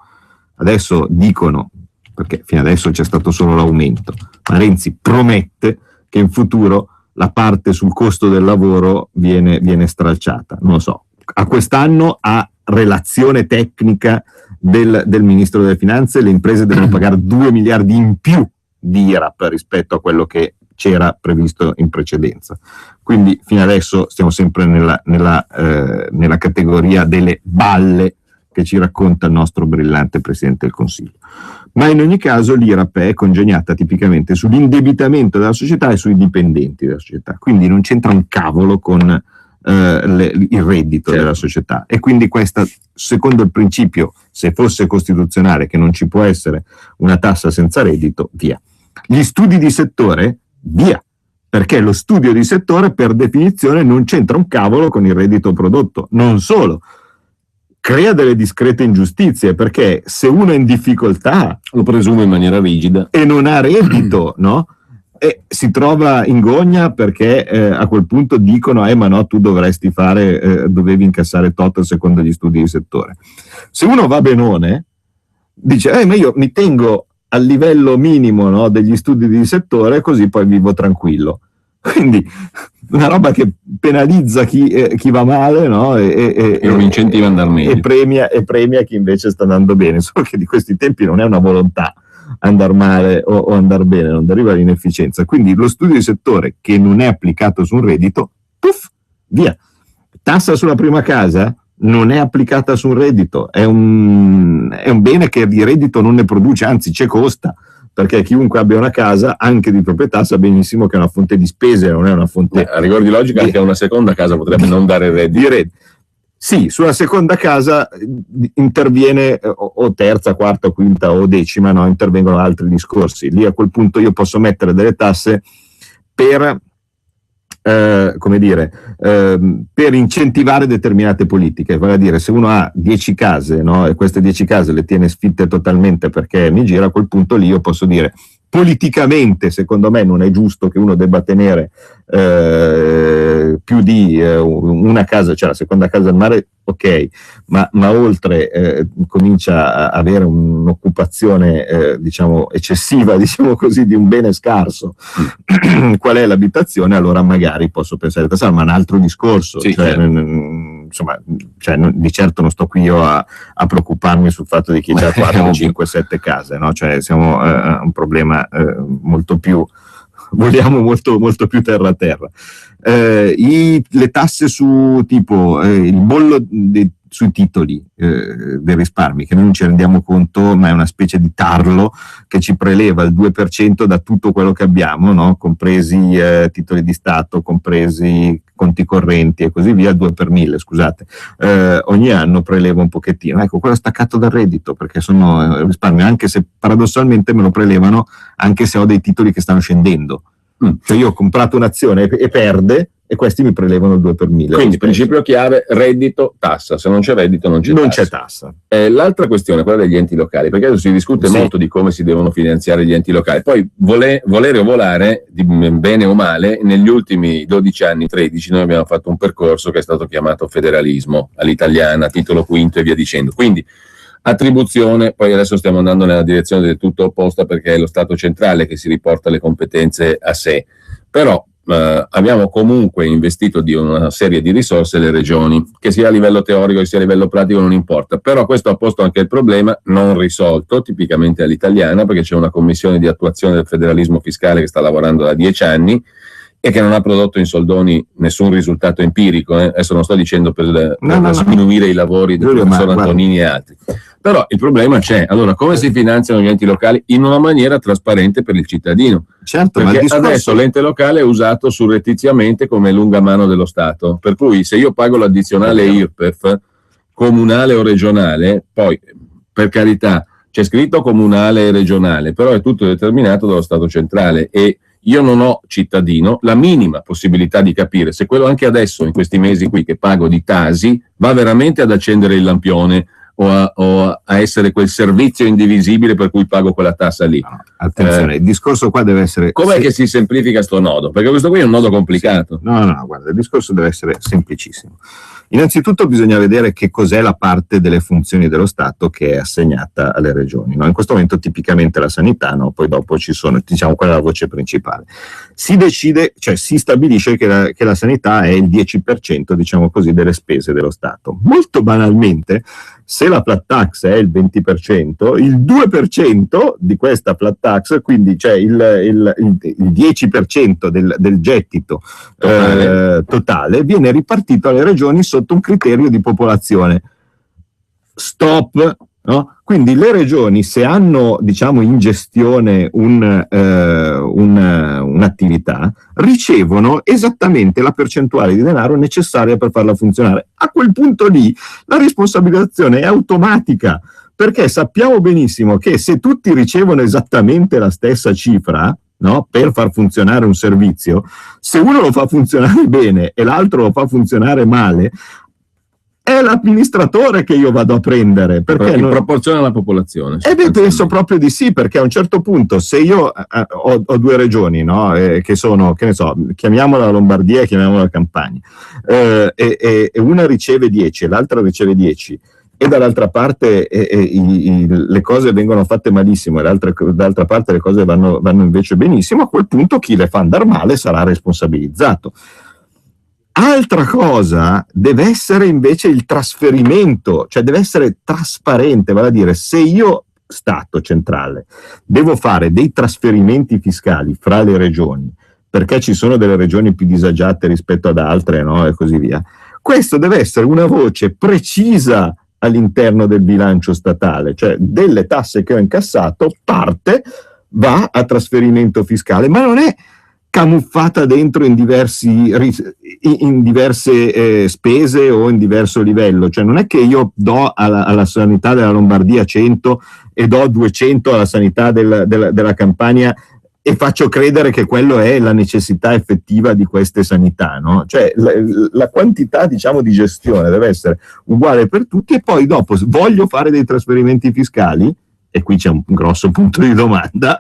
Adesso dicono, perché fino adesso c'è stato solo l'aumento, ma Renzi promette che in futuro la parte sul costo del lavoro viene stralciata. Non lo so, a quest'anno, a relazione tecnica del Ministro delle Finanze, le imprese devono pagare 2 miliardi in più di IRAP rispetto a quello che c'era previsto in precedenza. Quindi fino adesso stiamo sempre nella categoria delle balle che ci racconta il nostro brillante Presidente del Consiglio. Ma in ogni caso l'IRAP è congegnata tipicamente sull'indebitamento della società e sui dipendenti della società, quindi non c'entra un cavolo con il reddito della società, e quindi questa, secondo il principio, se fosse costituzionale, che non ci può essere una tassa senza reddito, via. Gli studi di settore, via, perché lo studio di settore per definizione non c'entra un cavolo con il reddito prodotto. Non solo, crea delle discrete ingiustizie, perché se uno è in difficoltà, lo presume in maniera rigida, e non ha reddito, no? E si trova in gogna, perché a quel punto dicono ma no, tu dovresti dovevi incassare tot secondo gli studi di settore. Se uno va benone, dice ma io mi tengo al livello minimo, no, degli studi di settore, così poi vivo tranquillo. Quindi una roba che penalizza chi va male, no? E non incentiva ad andare meglio, e premia chi invece sta andando bene. Solo che di questi tempi non è una volontà andare male o andare bene, non deriva l'inefficienza. Quindi lo studio di settore che non è applicato su un reddito, puff, via. Tassa sulla prima casa non è applicata su un reddito, è un bene che di reddito non ne produce, anzi ci costa, perché chiunque abbia una casa, anche di proprietà, sa benissimo che è una fonte di spese, non è una fonte... a rigor di logica anche una seconda casa potrebbe non dare reddito. Sì, sulla seconda casa interviene, o terza, quarta, quinta o decima, no, intervengono altri discorsi. Lì a quel punto io posso mettere delle tasse per per incentivare determinate politiche. Vale a dire, se uno ha 10 case, no, e queste 10 case le tiene sfitte totalmente perché mi gira, a quel punto lì io posso dire: politicamente secondo me non è giusto che uno debba tenere più di una casa, cioè la seconda casa al mare, ok, ma oltre comincia a avere un'occupazione diciamo eccessiva, diciamo così, di un bene scarso qual è l'abitazione, allora magari posso pensare a ma un altro discorso, sì, cioè, insomma, di certo non sto qui io a preoccuparmi sul fatto di chi ha 4, 5, 7 case, no? Cioè siamo a un problema molto più, vogliamo molto, molto più terra a terra. Le tasse su tipo il bollo sui titoli dei risparmi, che noi non ci rendiamo conto, ma è una specie di tarlo che ci preleva il 2% da tutto quello che abbiamo, no? Compresi titoli di Stato, compresi conti correnti e così via, 2 per 1000, scusate, ogni anno preleva un pochettino. Ecco, quello è staccato dal reddito, perché sono risparmio, anche se paradossalmente me lo prelevano anche se ho dei titoli che stanno scendendo. Cioè io ho comprato un'azione e perde, e questi mi prelevano il 2 per 1000. Quindi principio chiave: reddito, tassa. Se non c'è reddito non c'è tassa. L'altra questione è quella degli enti locali, perché adesso si discute molto di come si devono finanziare gli enti locali. Poi volere o volare, bene o male, negli ultimi 12 anni, 13, noi abbiamo fatto un percorso che è stato chiamato federalismo all'italiana, titolo quinto e via dicendo. Quindi attribuzione, poi adesso stiamo andando nella direzione del tutto opposta, perché è lo Stato centrale che si riporta le competenze a sé, però abbiamo comunque investito di una serie di risorse alle regioni, che sia a livello teorico che sia a livello pratico non importa, però questo ha posto anche il problema non risolto tipicamente all'italiana, perché c'è una commissione di attuazione del federalismo fiscale che sta lavorando da 10 anni e che non ha prodotto in soldoni nessun risultato empirico. Adesso non sto dicendo per sminuire i lavori del professor Antonini e altri, Però il problema c'è. Allora, come si finanziano gli enti locali? In una maniera trasparente per il cittadino. Certo, perché ma il discorso... adesso l'ente locale è usato surrettiziamente come lunga mano dello Stato. Per cui se io pago l'addizionale IRPEF comunale o regionale, poi per carità c'è scritto comunale e regionale, però è tutto determinato dallo Stato centrale e io non ho, cittadino, la minima possibilità di capire se quello anche adesso, in questi mesi qui che pago di Tasi, va veramente ad accendere il lampione o a essere quel servizio indivisibile per cui pago quella tassa lì. No, attenzione, il discorso qua deve essere... Com'è che si semplifica sto nodo? Perché questo qui è un nodo complicato. No, guarda, il discorso deve essere semplicissimo. Innanzitutto bisogna vedere che cos'è la parte delle funzioni dello Stato che è assegnata alle regioni. No? In questo momento tipicamente la sanità, no? Poi dopo ci sono, diciamo, quella è la voce principale. Si decide, cioè si stabilisce che la sanità è il 10%, diciamo così, delle spese dello Stato. Molto banalmente, se la flat tax è il 20%, il 2% di questa flat tax, quindi cioè il 10% del gettito totale, viene ripartito alle regioni sotto un criterio di popolazione. Stop! No? Quindi le regioni, se hanno, diciamo, in gestione un'attività, ricevono esattamente la percentuale di denaro necessaria per farla funzionare. A quel punto lì la responsabilizzazione è automatica, perché sappiamo benissimo che se tutti ricevono esattamente la stessa cifra, no, per far funzionare un servizio, se uno lo fa funzionare bene e l'altro lo fa funzionare male, è l'amministratore che io vado a prendere, perché in proporzione alla popolazione. Penso proprio di sì, perché a un certo punto, se io ho due regioni, no, che sono, che ne so, chiamiamola Lombardia e chiamiamola Campania, e una riceve 10 e l'altra riceve 10, e dall'altra parte le cose vengono fatte malissimo e dall'altra parte le cose vanno invece benissimo, a quel punto chi le fa andare male sarà responsabilizzato. Altra cosa deve essere invece il trasferimento, cioè deve essere trasparente, vale a dire, se io, Stato centrale, devo fare dei trasferimenti fiscali fra le regioni, perché ci sono delle regioni più disagiate rispetto ad altre, no, e così via, questo deve essere una voce precisa all'interno del bilancio statale, cioè delle tasse che ho incassato, parte va a trasferimento fiscale, ma non è camuffata dentro in diverse spese o in diverso livello, cioè non è che io do alla sanità della Lombardia 100 e do 200 alla sanità della Campania e faccio credere che quello è la necessità effettiva di queste sanità, no? Cioè la quantità, diciamo, di gestione deve essere uguale per tutti, e poi dopo voglio fare dei trasferimenti fiscali, e qui c'è un grosso punto di domanda,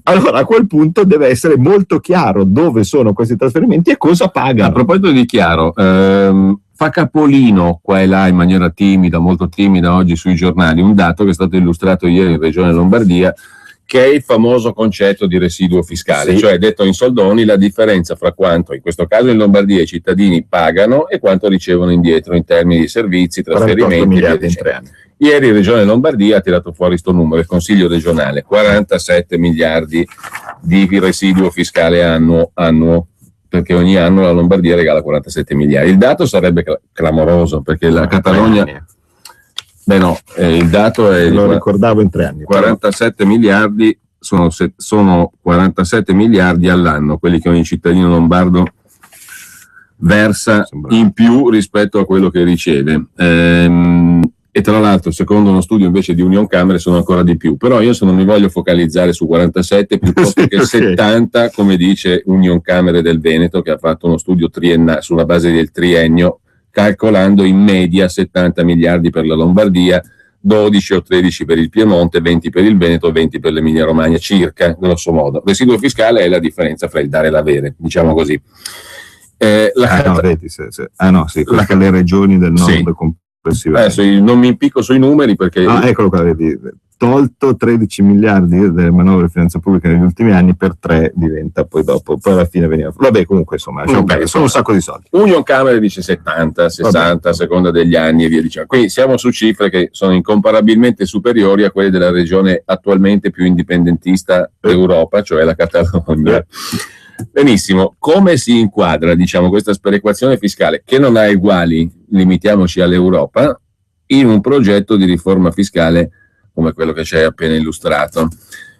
allora a quel punto deve essere molto chiaro dove sono questi trasferimenti e cosa pagano. A proposito di chiaro, fa capolino qua e là in maniera timida, molto timida oggi sui giornali, un dato che è stato illustrato ieri in Regione Lombardia, che è il famoso concetto di residuo fiscale, sì. Cioè detto in soldoni la differenza fra quanto in questo caso in Lombardia i cittadini pagano e quanto ricevono indietro in termini di servizi, trasferimenti, miliardi in 3 anni. Ieri Regione Lombardia ha tirato fuori sto numero, il Consiglio regionale, 47 miliardi di residuo fiscale annuo, perché ogni anno la Lombardia regala 47 miliardi. Il dato sarebbe clamoroso, perché la Catalogna... Beh no, il dato è... Lo ricordavo in 3 anni. 47 miliardi sono 47 miliardi all'anno, quelli che ogni cittadino lombardo versa in più rispetto a quello che riceve. E tra l'altro, secondo uno studio invece di Unioncamere, sono ancora di più. Però io non mi voglio focalizzare su 47 piuttosto che 70, come dice Unioncamere del Veneto, che ha fatto uno studio sulla base del triennio, calcolando in media 70 miliardi per la Lombardia, 12 o 13 per il Piemonte, 20 per il Veneto, 20 per l'Emilia Romagna, circa, grosso modo. Il residuo fiscale è la differenza fra il dare e l'avere, diciamo così. Le regioni del nord, sì. Adesso non mi impicco sui numeri perché... eccolo qua, vedi, tolto 13 miliardi delle manovre di finanza pubblica negli ultimi anni, per 3 diventa poi dopo, poi alla fine veniva... Vabbè, comunque insomma, sono un sacco di soldi. Unioncamere dice 70, 60, a seconda degli anni e via dicendo. Quindi siamo su cifre che sono incomparabilmente superiori a quelle della regione attualmente più indipendentista d'Europa, cioè la Catalogna. Benissimo, come si inquadra, diciamo, questa sperequazione fiscale che non ha uguali, limitiamoci all'Europa, in un progetto di riforma fiscale come quello che ci hai appena illustrato.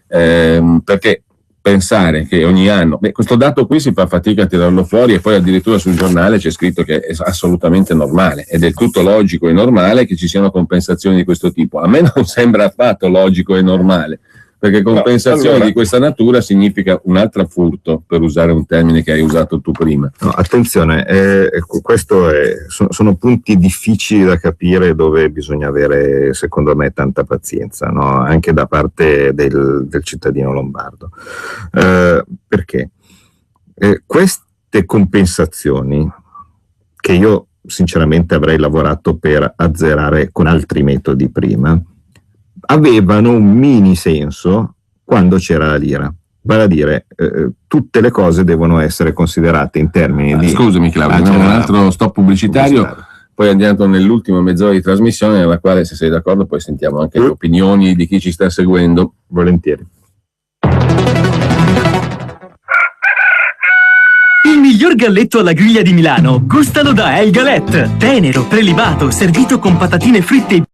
Perché pensare che ogni anno, questo dato qui si fa fatica a tirarlo fuori, e poi addirittura sul giornale c'è scritto che è assolutamente normale, è del tutto logico e normale che ci siano compensazioni di questo tipo. A me non sembra affatto logico e normale, perché compensazione di questa natura significa un altro furto, per usare un termine che hai usato tu prima. No, attenzione, sono punti difficili da capire, dove bisogna avere, secondo me, tanta pazienza, no? Anche da parte del cittadino lombardo. Perché queste compensazioni, che io sinceramente avrei lavorato per azzerare con altri metodi prima, avevano un mini senso quando c'era la lira. Vale a dire, tutte le cose devono essere considerate in termini di... Scusami Claudio, un altro stop pubblicitario, poi andiamo nell'ultima mezz'ora di trasmissione, nella quale, se sei d'accordo, poi sentiamo anche le opinioni di chi ci sta seguendo. Volentieri. Il miglior galletto alla griglia di Milano gustalo da El Galette. Tenero, prelibato, servito con patatine fritte e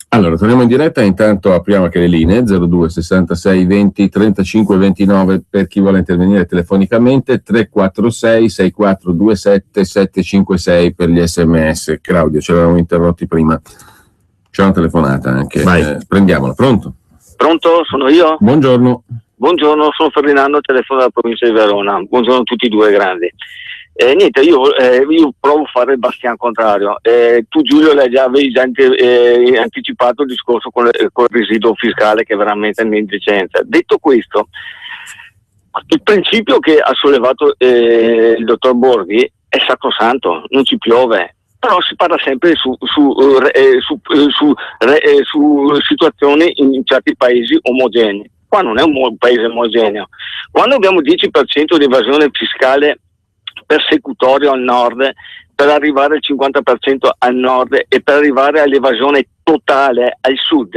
Allora, torniamo in diretta, intanto apriamo anche le linee 02 66 20 35 29 per chi vuole intervenire telefonicamente, 346 6427 756 per gli sms. Claudio, ci avevamo interrotti prima, c'è una telefonata anche, prendiamola. Pronto? Pronto, sono io? Buongiorno. Buongiorno, sono Ferdinando, telefono dalla provincia di Verona. Buongiorno a tutti e due grandi. Niente, io provo a fare il bastian contrario. Tu Giulio avevi già anticipato il discorso con il residuo fiscale, che è veramente un'indecenza. Detto questo, il principio che ha sollevato il dottor Borghi è sacrosanto, non ci piove, però si parla sempre su situazioni in certi paesi omogenei. Qua non è un paese omogeneo. Quando abbiamo 10% di evasione fiscale persecutorio al nord, per arrivare al 50% al nord e per arrivare all'evasione totale al sud,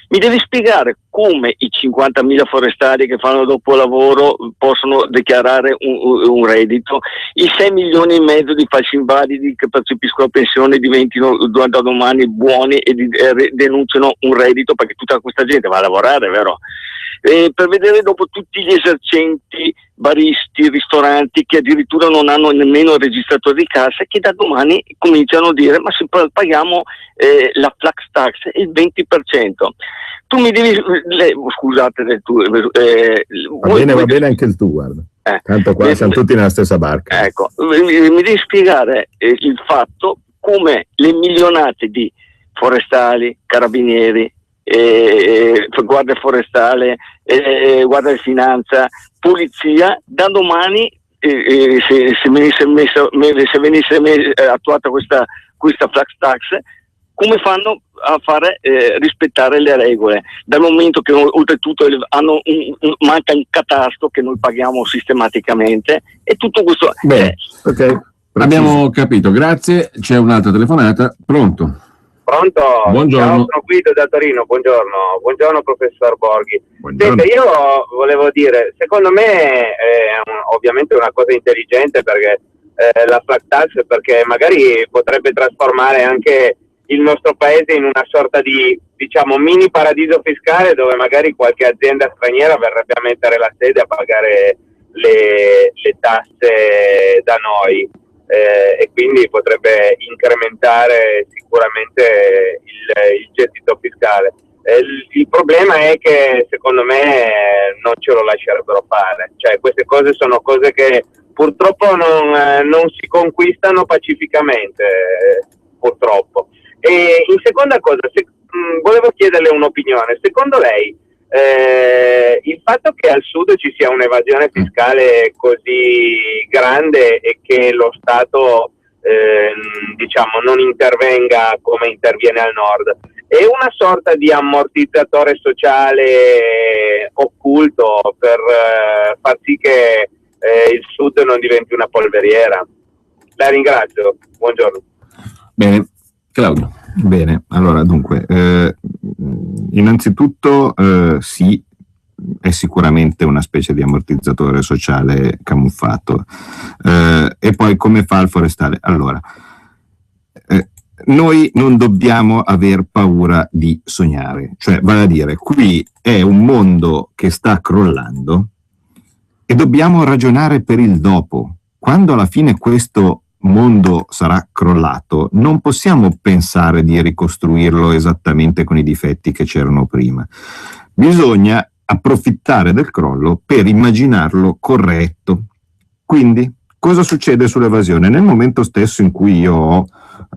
mi devi spiegare come i 50.000 forestali che fanno dopo lavoro possono dichiarare un reddito, i 6 milioni e mezzo di falsi invalidi che percepiscono pensione diventino da domani buoni e denunciano un reddito, perché tutta questa gente va a lavorare, vero? Per vedere dopo tutti gli esercenti, baristi, ristoranti che addirittura non hanno nemmeno il registratore di cassa, che da domani cominciano a dire ma se paghiamo la flat tax il 20%. Tu mi devi scusate va bene anche il tu, guarda. Tanto qua siamo tutti nella stessa barca. Ecco, mi devi spiegare il fatto come le milionate di forestali, carabinieri, guardia forestale, guardia di finanza, polizia, da domani se venisse attuata questa flat tax, come fanno a fare rispettare le regole, dal momento che oltretutto manca un catasto che noi paghiamo sistematicamente, e tutto questo. Bene, ok, abbiamo capito, grazie. C'è un'altra telefonata. Pronto? Buongiorno. Ciao, sono Guido da Torino. Buongiorno professor Borghi. Buongiorno. Senta, io volevo dire, secondo me è ovviamente una cosa intelligente, perché la flat tax, perché magari potrebbe trasformare anche il nostro paese in una sorta di, diciamo, mini paradiso fiscale, dove magari qualche azienda straniera verrebbe a mettere la sede a pagare le tasse da noi. E quindi potrebbe incrementare sicuramente il gettito fiscale. Il problema è che secondo me non ce lo lascerebbero fare, cioè queste cose sono cose che purtroppo non si conquistano pacificamente, purtroppo. E in seconda cosa, volevo chiederle un'opinione. Secondo lei il fatto che al sud ci sia un'evasione fiscale così grande e che lo Stato diciamo non intervenga come interviene al nord, è una sorta di ammortizzatore sociale occulto per far sì che il sud non diventi una polveriera? La ringrazio, buongiorno. Bene, Claudio. Bene, allora dunque, innanzitutto sì, è sicuramente una specie di ammortizzatore sociale camuffato. E poi come fa il forestale? Allora, noi non dobbiamo aver paura di sognare, cioè vale a dire, qui è un mondo che sta crollando e dobbiamo ragionare per il dopo. Quando alla fine questo mondo sarà crollato, non possiamo pensare di ricostruirlo esattamente con i difetti che c'erano prima. Bisogna approfittare del crollo per immaginarlo corretto. Quindi, cosa succede sull'evasione? Nel momento stesso in cui io ho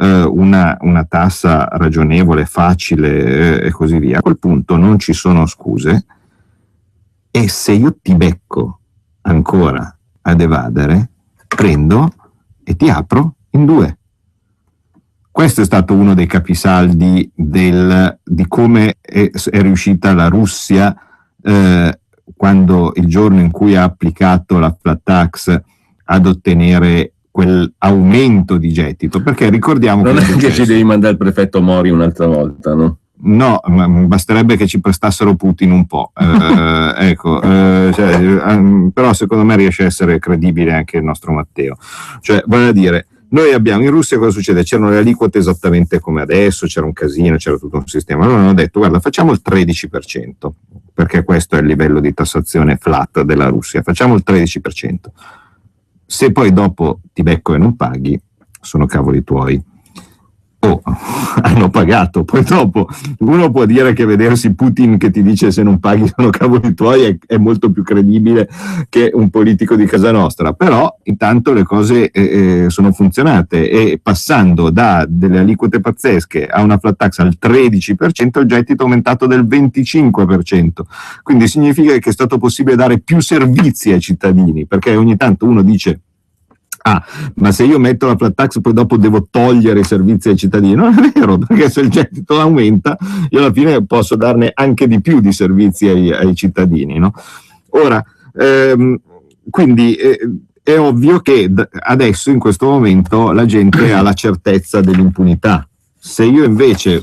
una tassa ragionevole, facile e così via, a quel punto non ci sono scuse, e se io ti becco ancora ad evadere, prendo e ti apro in due. Questo è stato uno dei capisaldi di come è riuscita la Russia quando il giorno in cui ha applicato la flat tax ad ottenere quel aumento di gettito, perché ricordiamo non è che ci devi mandare il prefetto Mori un'altra volta, no? No, ma basterebbe che ci prestassero Putin un po', ecco, però secondo me riesce a essere credibile anche il nostro Matteo. Cioè, vale a dire, noi abbiamo in Russia, cosa succede? C'erano le aliquote esattamente come adesso, c'era un casino, c'era tutto un sistema. Allora hanno detto, guarda, facciamo il 13%, perché questo è il livello di tassazione flat della Russia, facciamo il 13%. Se poi dopo ti becco e non paghi, sono cavoli tuoi. hanno pagato. Poi dopo uno può dire che vedersi Putin che ti dice se non paghi sono cavoli tuoi è molto più credibile che un politico di casa nostra, però intanto le cose sono funzionate, e passando da delle aliquote pazzesche a una flat tax al 13%, il gettito è aumentato del 25%, quindi significa che è stato possibile dare più servizi ai cittadini, perché ogni tanto uno dice ma se io metto la flat tax poi dopo devo togliere i servizi ai cittadini. Non è vero, perché se il gettito aumenta io alla fine posso darne anche di più di servizi ai cittadini, no? Ora, quindi è ovvio che adesso in questo momento la gente ha la certezza dell'impunità. Se io invece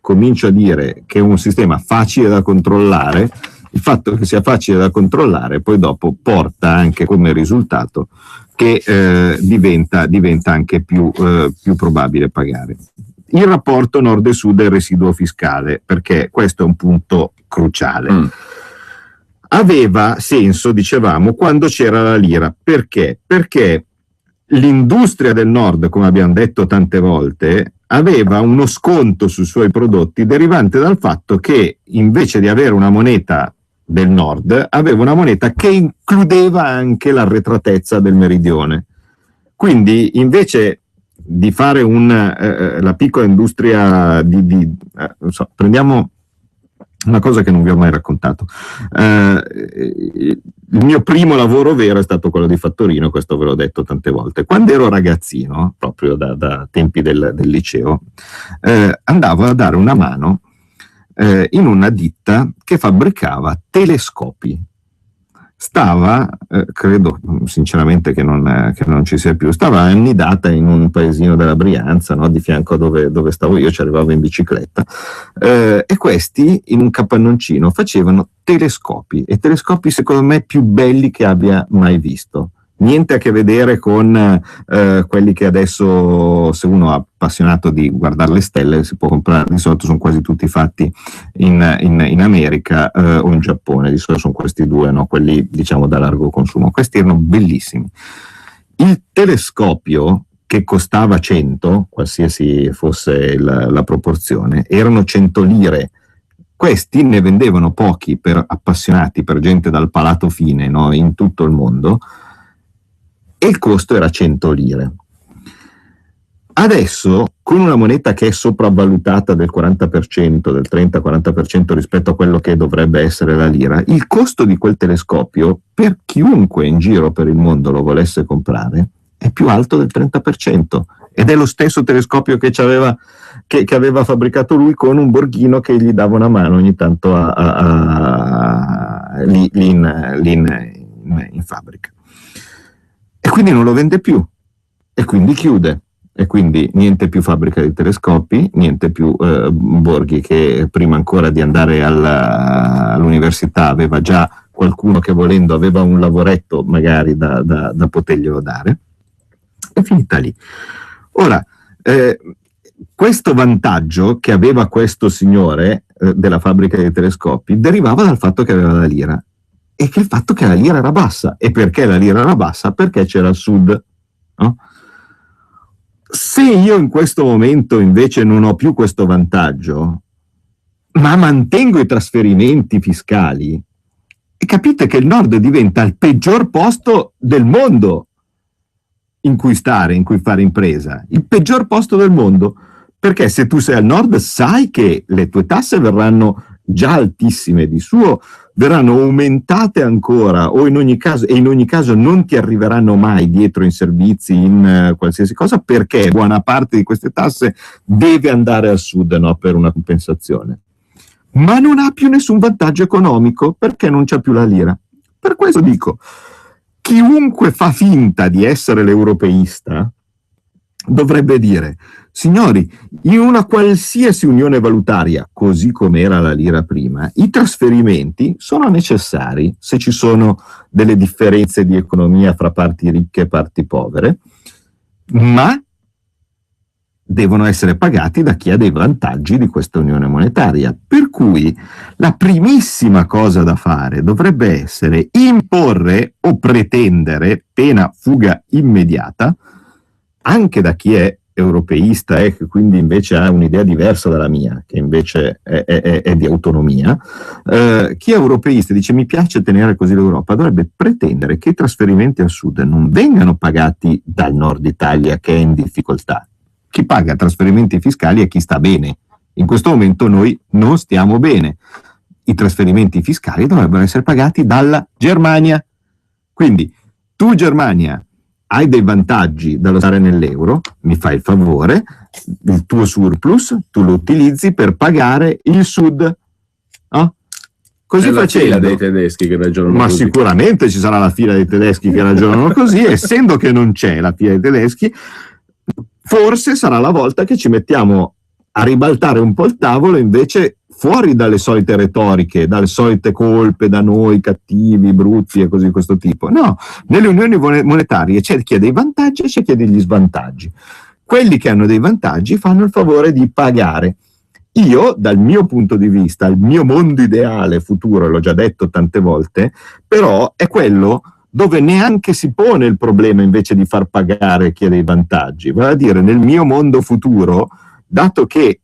comincio a dire che è un sistema facile da controllare, il fatto che sia facile da controllare poi dopo porta anche come risultato che diventa anche più probabile pagare. Il rapporto nord e sud del residuo fiscale, perché questo è un punto cruciale. Aveva senso, dicevamo, quando c'era la lira. Perché? Perché l'industria del nord, come abbiamo detto tante volte, aveva uno sconto sui suoi prodotti derivante dal fatto che invece di avere una moneta del nord, aveva una moneta che includeva anche l'arretratezza del meridione. Quindi invece di fare la piccola industria non so, prendiamo una cosa che non vi ho mai raccontato. Il mio primo lavoro vero è stato quello di fattorino, questo ve l'ho detto tante volte. Quando ero ragazzino, proprio da tempi del liceo, andavo a dare una mano in una ditta che fabbricava telescopi. Stava, credo sinceramente che non ci sia più, stava annidata in un paesino della Brianza, no? Di fianco a dove stavo io, ci arrivavo in bicicletta, e questi in un capannoncino facevano telescopi, e telescopi secondo me più belli che abbia mai visto. Niente a che vedere con quelli che adesso, se uno è appassionato di guardare le stelle, si può comprare. Di solito sono quasi tutti fatti in America o in Giappone. Di solito sono questi due, no? Quelli diciamo da largo consumo. Questi erano bellissimi. Il telescopio, che costava 100, qualsiasi fosse la proporzione, erano 100 lire. Questi ne vendevano pochi per appassionati, per gente dal palato fine, no? In tutto il mondo. E il costo era 100 lire. Adesso, con una moneta che è sopravvalutata del 40%, del 30-40% rispetto a quello che dovrebbe essere la lira, il costo di quel telescopio, per chiunque in giro per il mondo lo volesse comprare, è più alto del 30%. Ed è lo stesso telescopio che aveva fabbricato lui, con un borghino che gli dava una mano ogni tanto lì in fabbrica. E quindi non lo vende più, e quindi chiude, e quindi niente più fabbrica di telescopi, niente più Borghi, che prima ancora di andare all'università aveva già qualcuno che, volendo, aveva un lavoretto magari da poterglielo dare. È finita lì. Ora, questo vantaggio che aveva questo signore della fabbrica di telescopi derivava dal fatto che aveva la lira, e che il fatto che la lira era bassa. E perché la lira era bassa? Perché c'era il sud, no? Se io in questo momento invece non ho più questo vantaggio, ma mantengo i trasferimenti fiscali, e capite che il nord diventa il peggior posto del mondo in cui stare, in cui fare impresa, il peggior posto del mondo, perché se tu sei al nord sai che le tue tasse verranno già altissime di suo, verranno aumentate ancora, o in ogni caso non ti arriveranno mai dietro in servizi, in qualsiasi cosa, perché buona parte di queste tasse deve andare al sud, no? Per una compensazione. Ma non ha più nessun vantaggio economico, perché non c'è più la lira. Per questo dico, chiunque fa finta di essere l'europeista dovrebbe dire: signori, in una qualsiasi unione valutaria, così come era la lira prima, i trasferimenti sono necessari se ci sono delle differenze di economia fra parti ricche e parti povere, ma devono essere pagati da chi ha dei vantaggi di questa unione monetaria. Per cui la primissima cosa da fare dovrebbe essere imporre o pretendere, pena fuga immediata, anche da chi è europeista e che quindi invece ha un'idea diversa dalla mia, che invece è di autonomia, chi è europeista dice mi piace tenere così l'Europa, dovrebbe pretendere che i trasferimenti al sud non vengano pagati dal nord Italia che è in difficoltà. Chi paga trasferimenti fiscali è chi sta bene. In questo momento noi non stiamo bene. I trasferimenti fiscali dovrebbero essere pagati dalla Germania. Quindi tu Germania hai dei vantaggi dallo stare nell'euro, mi fai il favore, il tuo surplus tu lo utilizzi per pagare il sud, no? Così facendo. È la fila dei tedeschi che ragionano così. Sicuramente ci sarà la fila dei tedeschi che ragionano così, essendo che non c'è la fila dei tedeschi, forse sarà la volta che ci mettiamo a ribaltare un po' il tavolo, invece fuori dalle solite retoriche, dalle solite colpe da noi cattivi, brutti e così di questo tipo. No, nelle unioni monetarie c'è chi ha dei vantaggi e c'è chi ha degli svantaggi. Quelli che hanno dei vantaggi fanno il favore di pagare. Io, dal mio punto di vista, il mio mondo ideale futuro, l'ho già detto tante volte, però è quello dove neanche si pone il problema invece di far pagare chi ha dei vantaggi. Vale a dire, nel mio mondo futuro, dato che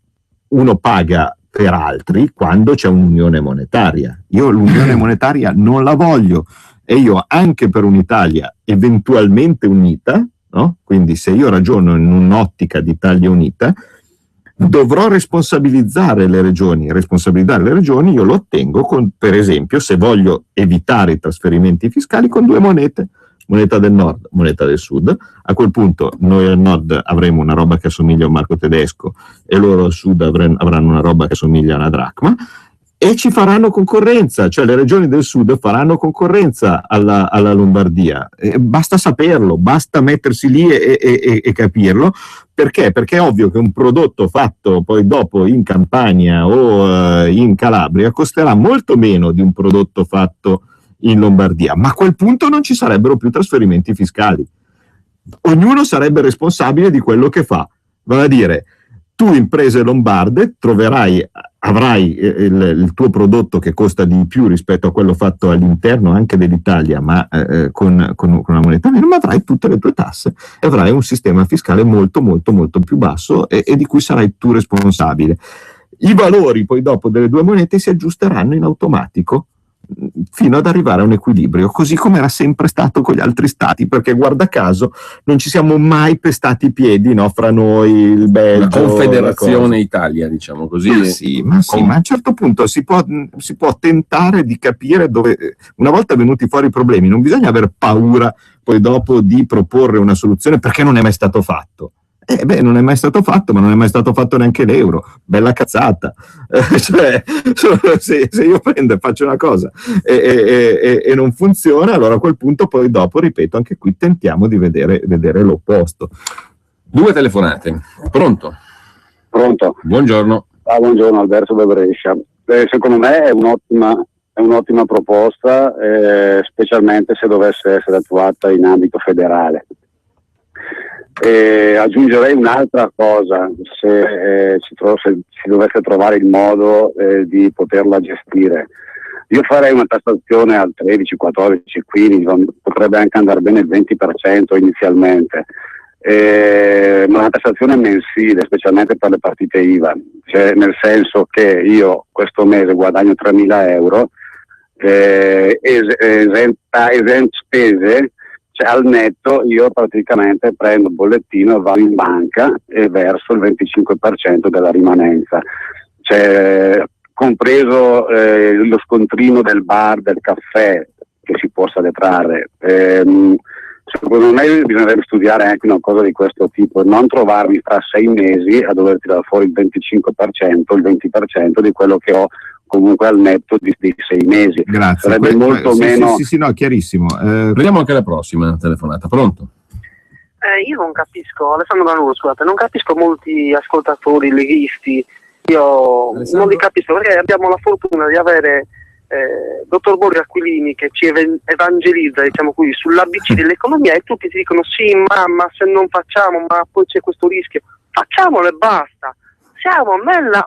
uno paga per altri quando c'è un'unione monetaria, io l'unione monetaria non la voglio, e io anche per un'Italia eventualmente unita, no? Quindi se io ragiono in un'ottica di Italia unita, dovrò responsabilizzare le regioni. Responsabilizzare le regioni io lo ottengo con, per esempio, se voglio evitare i trasferimenti fiscali, con due monete, moneta del nord, moneta del sud. A quel punto noi al nord avremo una roba che assomiglia a un marco tedesco e loro al sud avranno una roba che assomiglia a una dracma, e ci faranno concorrenza, cioè le regioni del sud faranno concorrenza alla Lombardia. Basta saperlo, basta mettersi lì e capirlo. Perché? Perché è ovvio che un prodotto fatto poi dopo in Campania o in Calabria costerà molto meno di un prodotto fatto in Lombardia, ma a quel punto non ci sarebbero più trasferimenti fiscali. Ognuno sarebbe responsabile di quello che fa. Vale a dire, tu imprese lombarde avrai il tuo prodotto che costa di più rispetto a quello fatto all'interno anche dell'Italia, ma con una moneta meno, ma avrai tutte le tue tasse e avrai un sistema fiscale molto molto molto più basso e di cui sarai tu responsabile. I valori poi dopo delle due monete si aggiusteranno in automatico fino ad arrivare a un equilibrio, così come era sempre stato con gli altri stati, perché guarda caso non ci siamo mai pestati i piedi, no, fra noi, il Belgio, la Confederazione Italia, diciamo così. Ma a un certo punto si può tentare di capire dove, una volta venuti fuori i problemi, non bisogna aver paura poi dopo di proporre una soluzione, perché non è mai stato fatto. Non è mai stato fatto, ma non è mai stato fatto neanche l'euro. Bella cazzata. Cioè, se io prendo e faccio una cosa e non funziona, allora a quel punto poi dopo, ripeto, anche qui tentiamo di vedere l'opposto. Due telefonate. Pronto? Pronto. Buongiorno. Buongiorno, Alberto da Brescia. Secondo me è un'ottima proposta, specialmente se dovesse essere attuata in ambito federale. Aggiungerei un'altra cosa, se si dovesse trovare il modo di poterla gestire. Io farei una tassazione al 13, 14, 15, potrebbe anche andare bene il 20% inizialmente, ma una tassazione mensile, specialmente per le partite IVA, cioè nel senso che io questo mese guadagno 3.000 euro, esent spese, cioè al netto io praticamente prendo il bollettino, vado in banca e verso il 25% della rimanenza, cioè, compreso lo scontrino del bar, del caffè che si possa detrarre. Secondo me bisognerebbe studiare anche una cosa di questo tipo, non trovarmi fra 6 mesi a dover tirare fuori il 25%, il 20% di quello che ho comunque al netto di 6 mesi. Grazie. Sarebbe molto meno. Sì, no, chiarissimo. Vediamo anche la prossima telefonata. Pronto? Io non capisco, Alessandro Danuro, scusate, non capisco molti ascoltatori leghisti, io non li capisco, perché abbiamo la fortuna di avere dottor Borghi Aquilini che ci evangelizza, diciamo così, sull'ABC dell'economia, e tutti ti dicono sì, ma se non facciamo, ma poi c'è questo rischio. Facciamolo e basta. Siamo nella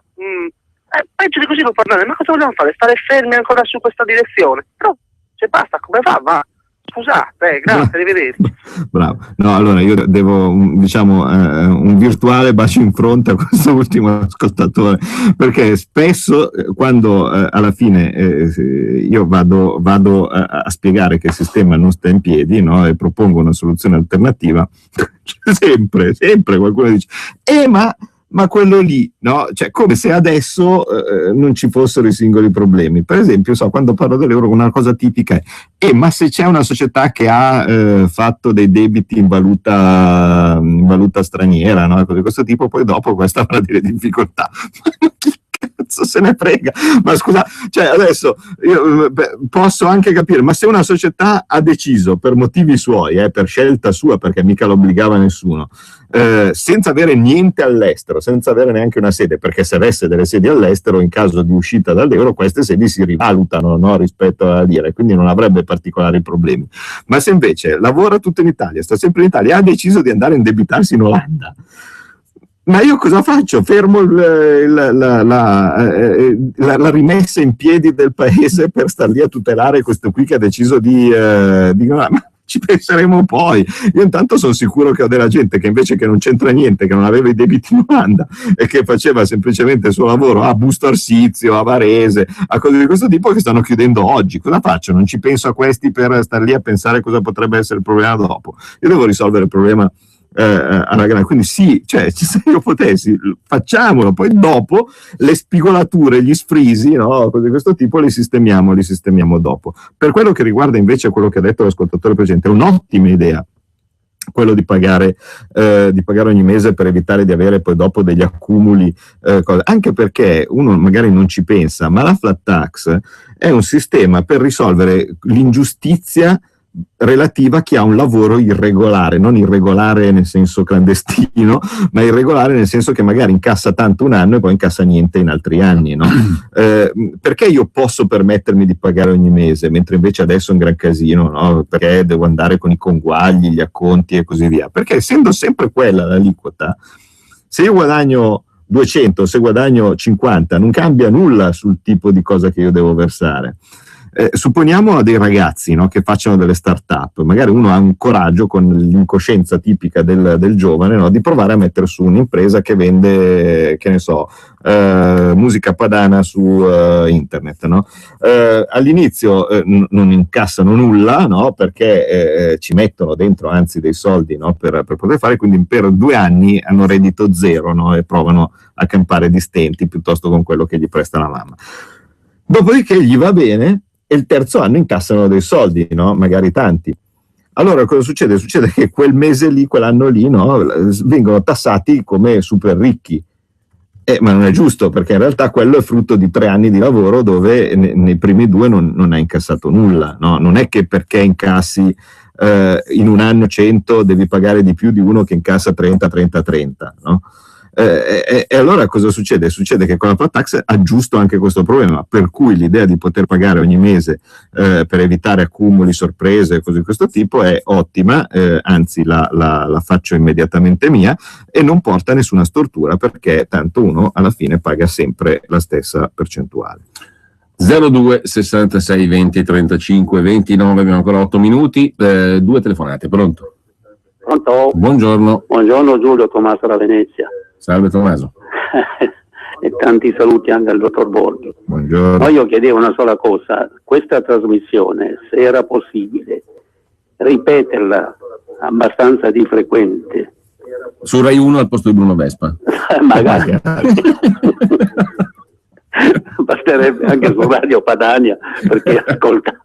peggio di così non parlare, ma cosa vogliamo fare? Stare fermi ancora su questa direzione? No, se basta, come va? Scusate, grazie, arrivederci. Bravo. No, allora io devo, un virtuale bacio in fronte a questo ultimo ascoltatore, perché spesso quando alla fine io vado a spiegare che il sistema non sta in piedi, no, e propongo una soluzione alternativa, sempre qualcuno dice ma quello lì, no? Cioè, come se adesso non ci fossero i singoli problemi. Per esempio, quando parlo dell'euro, una cosa tipica è ma se c'è una società che ha fatto dei debiti in valuta straniera, no? Di questo tipo, poi dopo questa avrà delle difficoltà. Chi cazzo se ne frega? Ma scusa, cioè adesso io posso anche capire, ma se una società ha deciso per motivi suoi, per scelta sua, perché mica lo obbligava nessuno, senza avere niente all'estero, senza avere neanche una sede, perché se avesse delle sedi all'estero, in caso di uscita dall'euro, queste sedi si rivalutano, no, rispetto alla lira, quindi non avrebbe particolari problemi. Ma se invece lavora tutto in Italia, sta sempre in Italia, ha deciso di andare a indebitarsi in Olanda, ma io cosa faccio? Fermo la rimessa in piedi del paese per star lì a tutelare questo qui che ha deciso di ma ci penseremo poi. Io intanto sono sicuro che ho della gente che invece che non c'entra niente, che non aveva i debiti in Olanda e che faceva semplicemente il suo lavoro a Busto Arsizio, a Varese, a cose di questo tipo, che stanno chiudendo oggi. Cosa faccio? Non ci penso a questi per star lì a pensare cosa potrebbe essere il problema dopo. Io devo risolvere il problema alla grande, quindi sì, cioè, se io potessi facciamolo, poi dopo le spigolature, gli sfrisi, no, cose di questo tipo li sistemiamo dopo. Per quello che riguarda invece quello che ha detto l'ascoltatore precedente, è un'ottima idea quello di pagare ogni mese per evitare di avere poi dopo degli accumuli, anche perché uno magari non ci pensa, ma la flat tax è un sistema per risolvere l'ingiustizia relativa a chi ha un lavoro irregolare, non irregolare nel senso clandestino, ma irregolare nel senso che magari incassa tanto un anno e poi incassa niente in altri anni, no? Perché io posso permettermi di pagare ogni mese, mentre invece adesso è un gran casino, no? Perché devo andare con i conguagli, gli acconti e così via? Perché essendo sempre quella l'aliquota, se io guadagno 200, se guadagno 50, non cambia nulla sul tipo di cosa che io devo versare. Supponiamo a dei ragazzi, no, che facciano delle start-up, magari uno ha un coraggio con l'incoscienza tipica del giovane, no, di provare a mettere su un'impresa che vende, che ne so, musica padana su internet, no? All'inizio non incassano nulla, no, perché ci mettono dentro anzi dei soldi, no, per poter fare, quindi per 2 anni hanno reddito zero, no, e provano a campare di stenti piuttosto con quello che gli presta la mamma. Dopodiché gli va bene e il terzo anno incassano dei soldi, no? Magari tanti. Allora cosa succede? Succede che quel mese lì, quell'anno lì, no, vengono tassati come super ricchi. Ma non è giusto, perché in realtà quello è frutto di 3 anni di lavoro dove nei primi 2 non ha incassato nulla, no? Non è che perché incassi in un anno 100 devi pagare di più di uno che incassa 30, no? E allora cosa succede? Succede che con la flat tax aggiusto anche questo problema, per cui l'idea di poter pagare ogni mese per evitare accumuli, sorprese e cose di questo tipo è ottima, anzi la faccio immediatamente mia e non porta nessuna stortura, perché tanto uno alla fine paga sempre la stessa percentuale. 02 66 20 35 29, abbiamo ancora 8 minuti, 2 telefonate, pronto? Pronto? Buongiorno. Buongiorno Giulio, Tommaso da Venezia. Salve Tommaso. E tanti saluti anche al dottor Borghi. Buongiorno. Ma io chiedevo una sola cosa, questa trasmissione, se era possibile ripeterla abbastanza di frequente. Su Rai 1 al posto di Bruno Vespa. Magari. Basterebbe anche su Radio Padania, perché è ascoltata.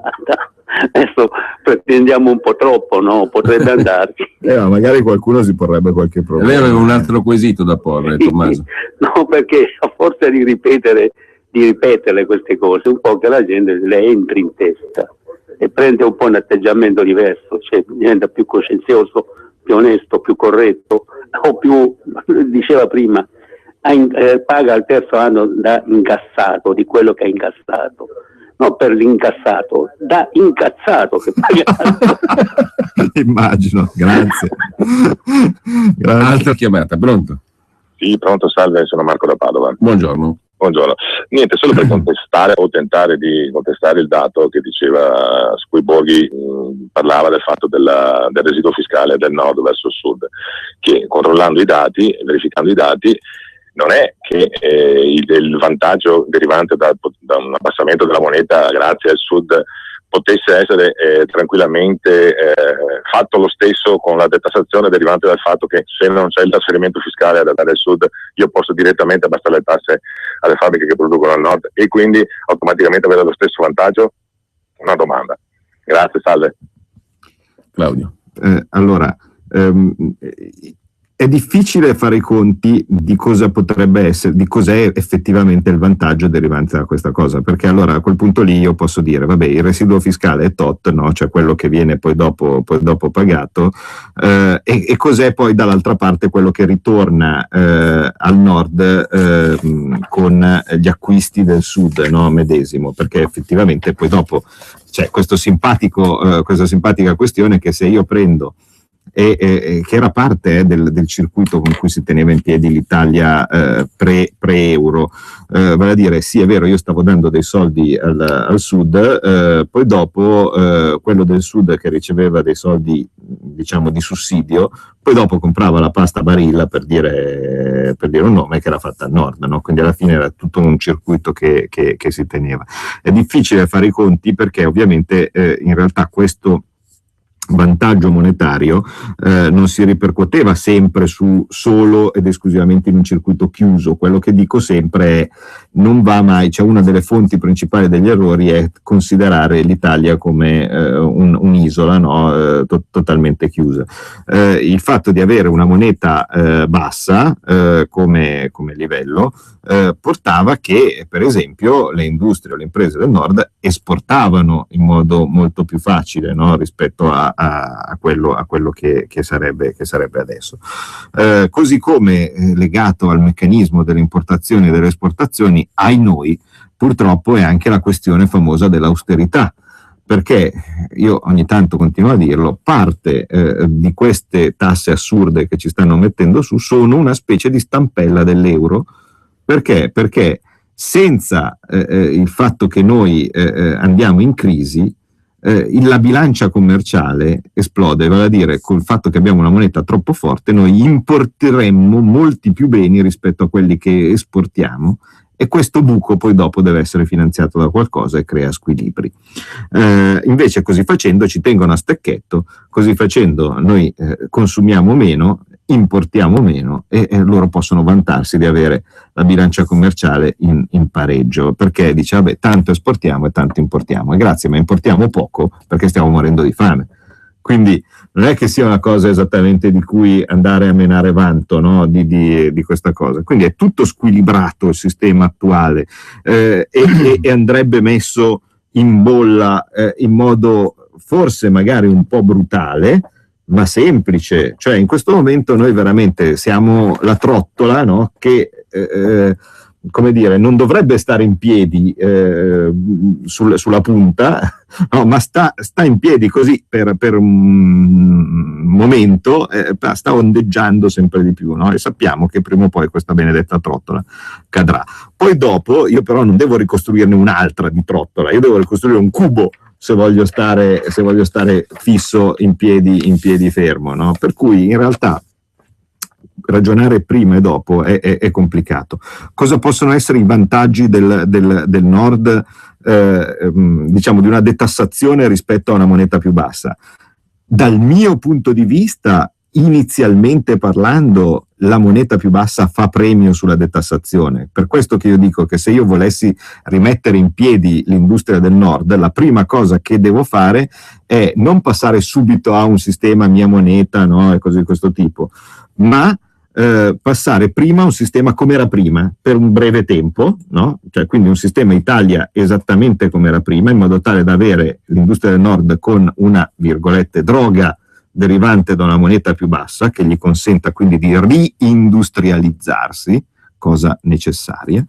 Adesso pretendiamo un po' troppo, no? Potrebbe andarci. Magari qualcuno si porrebbe qualche problema. Lei aveva un altro quesito da porre, Tommaso. No, perché a forza di ripetere queste cose, un po' che la gente le entri in testa e prende un po' un atteggiamento diverso, cioè diventa più coscienzioso, più onesto, più corretto, o più, diceva prima, paga il terzo anno da incassato di quello che ha incassato. No, per l'incassato, da incazzato che paga. Immagino, grazie. Altra chiamata, pronto? Sì, pronto, salve, sono Marco da Padova. Buongiorno. Buongiorno. Niente, solo per contestare o tentare di contestare il dato che diceva, su cui Borghi parlava del fatto del residuo fiscale del nord verso il sud, che controllando i dati, verificando i dati, non è che il vantaggio derivante da un abbassamento della moneta grazie al sud potesse essere tranquillamente fatto lo stesso con la detassazione derivante dal fatto che se non c'è il trasferimento fiscale ad andare al sud io posso direttamente abbassare le tasse alle fabbriche che producono al nord e quindi automaticamente avere lo stesso vantaggio? Una domanda. Grazie, salve. Claudio. Allora, è difficile fare i conti di cosa potrebbe essere, di cos'è effettivamente il vantaggio derivante da questa cosa, perché allora a quel punto lì io posso dire, vabbè, il residuo fiscale è tot, no? Cioè quello che viene poi dopo pagato, e cos'è poi dall'altra parte quello che ritorna al nord con gli acquisti del sud, no? Medesimo, perché effettivamente poi dopo c'è questa simpatica questione che se io prendo che era parte del circuito con cui si teneva in piedi l'Italia pre-euro, vale a dire sì, è vero, io stavo dando dei soldi al sud, poi dopo quello del sud che riceveva dei soldi, diciamo, di sussidio, poi dopo comprava la pasta Barilla, per dire un nome, che era fatta al nord, no? Quindi alla fine era tutto un circuito che si teneva. È difficile fare i conti perché ovviamente in realtà questo vantaggio monetario non si ripercuoteva sempre su solo ed esclusivamente in un circuito chiuso. Quello che dico sempre è non va mai, cioè una delle fonti principali degli errori è considerare l'Italia come un'isola, no? Totalmente chiusa. Il fatto di avere una moneta bassa come livello portava che per esempio le industrie o le imprese del nord esportavano in modo molto più facile, no? Rispetto a quello che sarebbe adesso. Così come legato al meccanismo delle importazioni e delle esportazioni, ai noi, purtroppo è anche la questione famosa dell'austerità, perché io ogni tanto continuo a dirlo, parte di queste tasse assurde che ci stanno mettendo su sono una specie di stampella dell'euro. Perché? Perché senza il fatto che noi andiamo in crisi, la bilancia commerciale esplode, vale a dire col fatto che abbiamo una moneta troppo forte noi importeremmo molti più beni rispetto a quelli che esportiamo e questo buco poi dopo deve essere finanziato da qualcosa e crea squilibri. Invece così facendo ci tengono a stecchetto, così facendo noi consumiamo meno, importiamo meno e loro possono vantarsi di avere la bilancia commerciale in pareggio, perché dice vabbè, tanto esportiamo e tanto importiamo, e grazie, ma importiamo poco perché stiamo morendo di fame. Quindi non è che sia una cosa esattamente di cui andare a menare vanto, no? di questa cosa. Quindi è tutto squilibrato il sistema attuale e andrebbe messo in bolla in modo forse magari un po' brutale, ma semplice. Cioè in questo momento noi veramente siamo la trottola, no? Che come dire, non dovrebbe stare in piedi sulla punta, no, ma sta in piedi così per un momento, sta ondeggiando sempre di più, no? E sappiamo che prima o poi questa benedetta trottola cadrà. Poi dopo io però non devo ricostruirne un'altra di trottola, io devo ricostruire un cubo se voglio stare fisso in piedi fermo, no? Per cui in realtà ragionare prima e dopo è complicato. Cosa possono essere i vantaggi del nord, diciamo, di una detassazione rispetto a una moneta più bassa? Dal mio punto di vista, inizialmente parlando, la moneta più bassa fa premio sulla detassazione. Per questo che io dico che se io volessi rimettere in piedi l'industria del nord, la prima cosa che devo fare è non passare subito a un sistema mia moneta, no, e cose di questo tipo, ma passare prima a un sistema come era prima per un breve tempo, no? Cioè, quindi un sistema Italia esattamente come era prima, in modo tale da avere l'industria del nord con una, virgolette, droga derivante da una moneta più bassa che gli consenta quindi di riindustrializzarsi, cosa necessaria,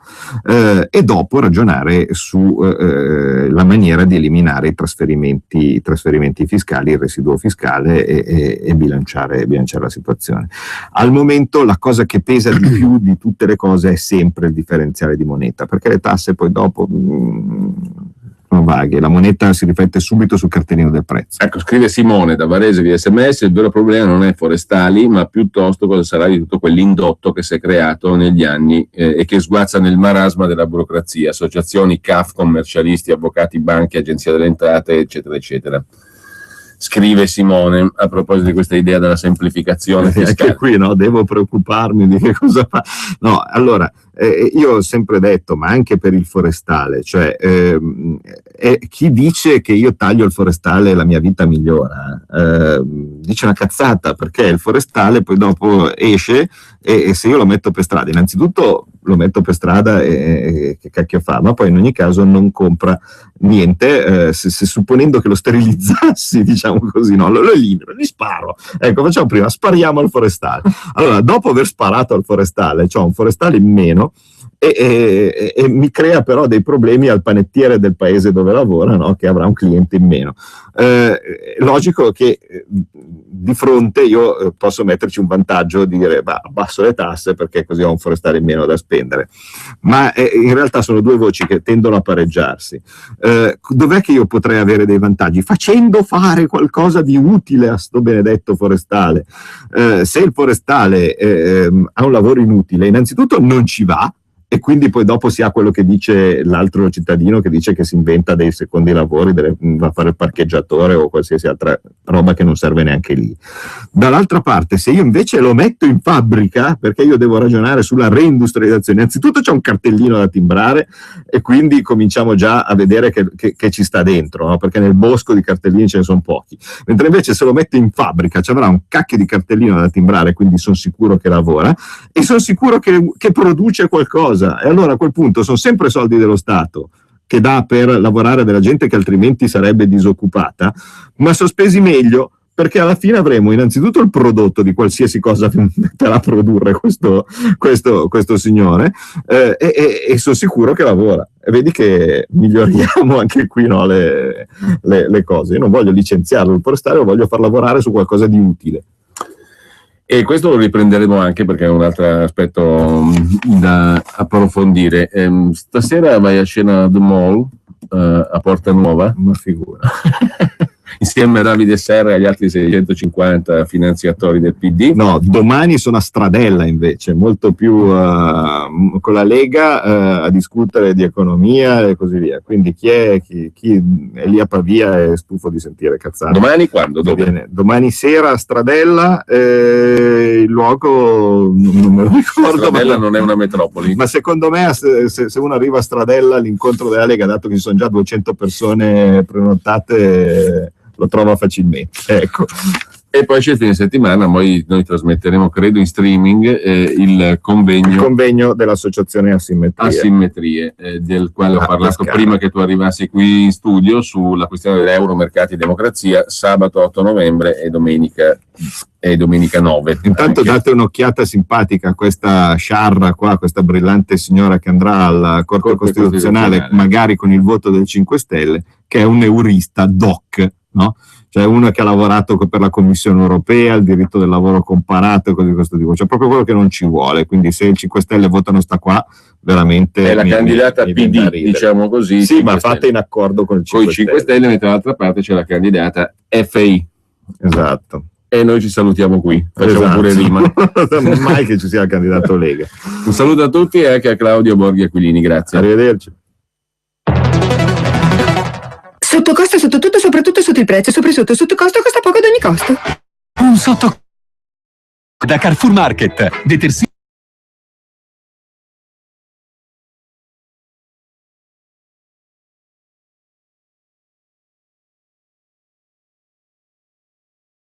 e dopo ragionare su la maniera di eliminare i trasferimenti fiscali, il residuo fiscale e bilanciare la situazione. Al momento la cosa che pesa di più di tutte le cose è sempre il differenziale di moneta, perché le tasse poi dopo sono vaghe, la moneta si riflette subito sul cartellino del prezzo. Ecco, scrive Simone da Varese via SMS: il vero problema non è forestali, ma piuttosto cosa sarà di tutto quell'indotto che si è creato negli anni e che sguazza nel marasma della burocrazia, associazioni, CAF, commercialisti, avvocati, banche, agenzia delle entrate, eccetera, eccetera. Scrive Simone a proposito di questa idea della semplificazione fiscale. Anche qui, no, devo preoccuparmi di che cosa fa. No, allora, io ho sempre detto, ma anche per il forestale, cioè chi dice che io taglio il forestale e la mia vita migliora, dice una cazzata, perché il forestale poi dopo esce e se io lo metto per strada, innanzitutto lo metto per strada e che cacchio fa, ma poi in ogni caso non compra niente, se supponendo che lo sterilizzassi, diciamo così, no, lo elimino, gli sparo. Ecco, facciamo prima, spariamo al forestale. Allora, dopo aver sparato al forestale, c'ho un forestale in meno e mi crea però dei problemi al panettiere del paese dove lavora, no? Che avrà un cliente in meno. Logico che di fronte io posso metterci un vantaggio di dire abbasso le tasse perché così ho un forestale in meno da spendere, ma in realtà sono due voci che tendono a pareggiarsi. Dov'è che io potrei avere dei vantaggi? Facendo fare qualcosa di utile a sto benedetto forestale. Se il forestale ha un lavoro inutile, innanzitutto non ci va, e quindi poi dopo si ha quello che dice l'altro cittadino, che dice che si inventa dei secondi lavori, va a fare il parcheggiatore o qualsiasi altra roba che non serve neanche lì. Dall'altra parte, se io invece lo metto in fabbrica, perché io devo ragionare sulla reindustrializzazione, innanzitutto c'è un cartellino da timbrare e quindi cominciamo già a vedere che ci sta dentro, no? Perché nel bosco di cartellini ce ne sono pochi, mentre invece se lo metto in fabbrica ci avrà un cacchio di cartellino da timbrare, quindi sono sicuro che lavora e sono sicuro che produce qualcosa. E allora a quel punto sono sempre soldi dello Stato che dà per lavorare della gente che altrimenti sarebbe disoccupata, ma sospesi meglio, perché alla fine avremo innanzitutto il prodotto di qualsiasi cosa metterà a produrre questo signore, e sono sicuro che lavora. E vedi che miglioriamo anche qui, no, le cose. Io non voglio licenziarlo il forestale, lo voglio far lavorare su qualcosa di utile. E questo lo riprenderemo anche perché è un altro aspetto da approfondire. Stasera vai a scena The Mall a Porta Nuova? Una figura. Insieme a Davide Serra e agli altri 650 finanziatori del PD. No, domani sono a Stradella invece, molto più con la Lega a discutere di economia e così via. Quindi chi è lì a Pavia è stufo di sentire cazzate. Domani quando? Dove? Domani sera a Stradella, il luogo non me lo ricordo. Stradella non è una metropoli. Ma secondo me se uno arriva a Stradella all'incontro della Lega, dato che ci sono già 200 persone prenotate, lo trova facilmente, ecco. E poi c'è il fine settimana, noi trasmetteremo, credo in streaming, il convegno dell'associazione Asimmetrie, del quale ho parlato prima che tu arrivassi qui in studio, sulla questione dell'euro, mercati e democrazia, sabato 8 novembre e domenica 9. Intanto date un'occhiata simpatica a questa sciarra qua, questa brillante signora che andrà alla Corte Costituzionale, magari con il voto del 5 Stelle, che è un eurista doc, no? Cioè uno che ha lavorato per la Commissione Europea, il diritto del lavoro comparato e cose di questo tipo, cioè proprio quello che non ci vuole. Quindi se il 5 Stelle votano sta qua, veramente è la candidata PD, diciamo così. Sì, ma fatta in accordo con il 5 Stelle, mentre dall'altra parte c'è la candidata FI. Esatto. E noi ci salutiamo qui, facciamo pure rima. Mai che ci sia il candidato Lega. Un saluto a tutti e anche a Claudio Borghi Aquilini, grazie. Arrivederci. Sotto costo, sotto tutto, soprattutto sotto il prezzo, sopra sotto costo, costa poco ad ogni costo. Un sotto da Carrefour Market. Detersivo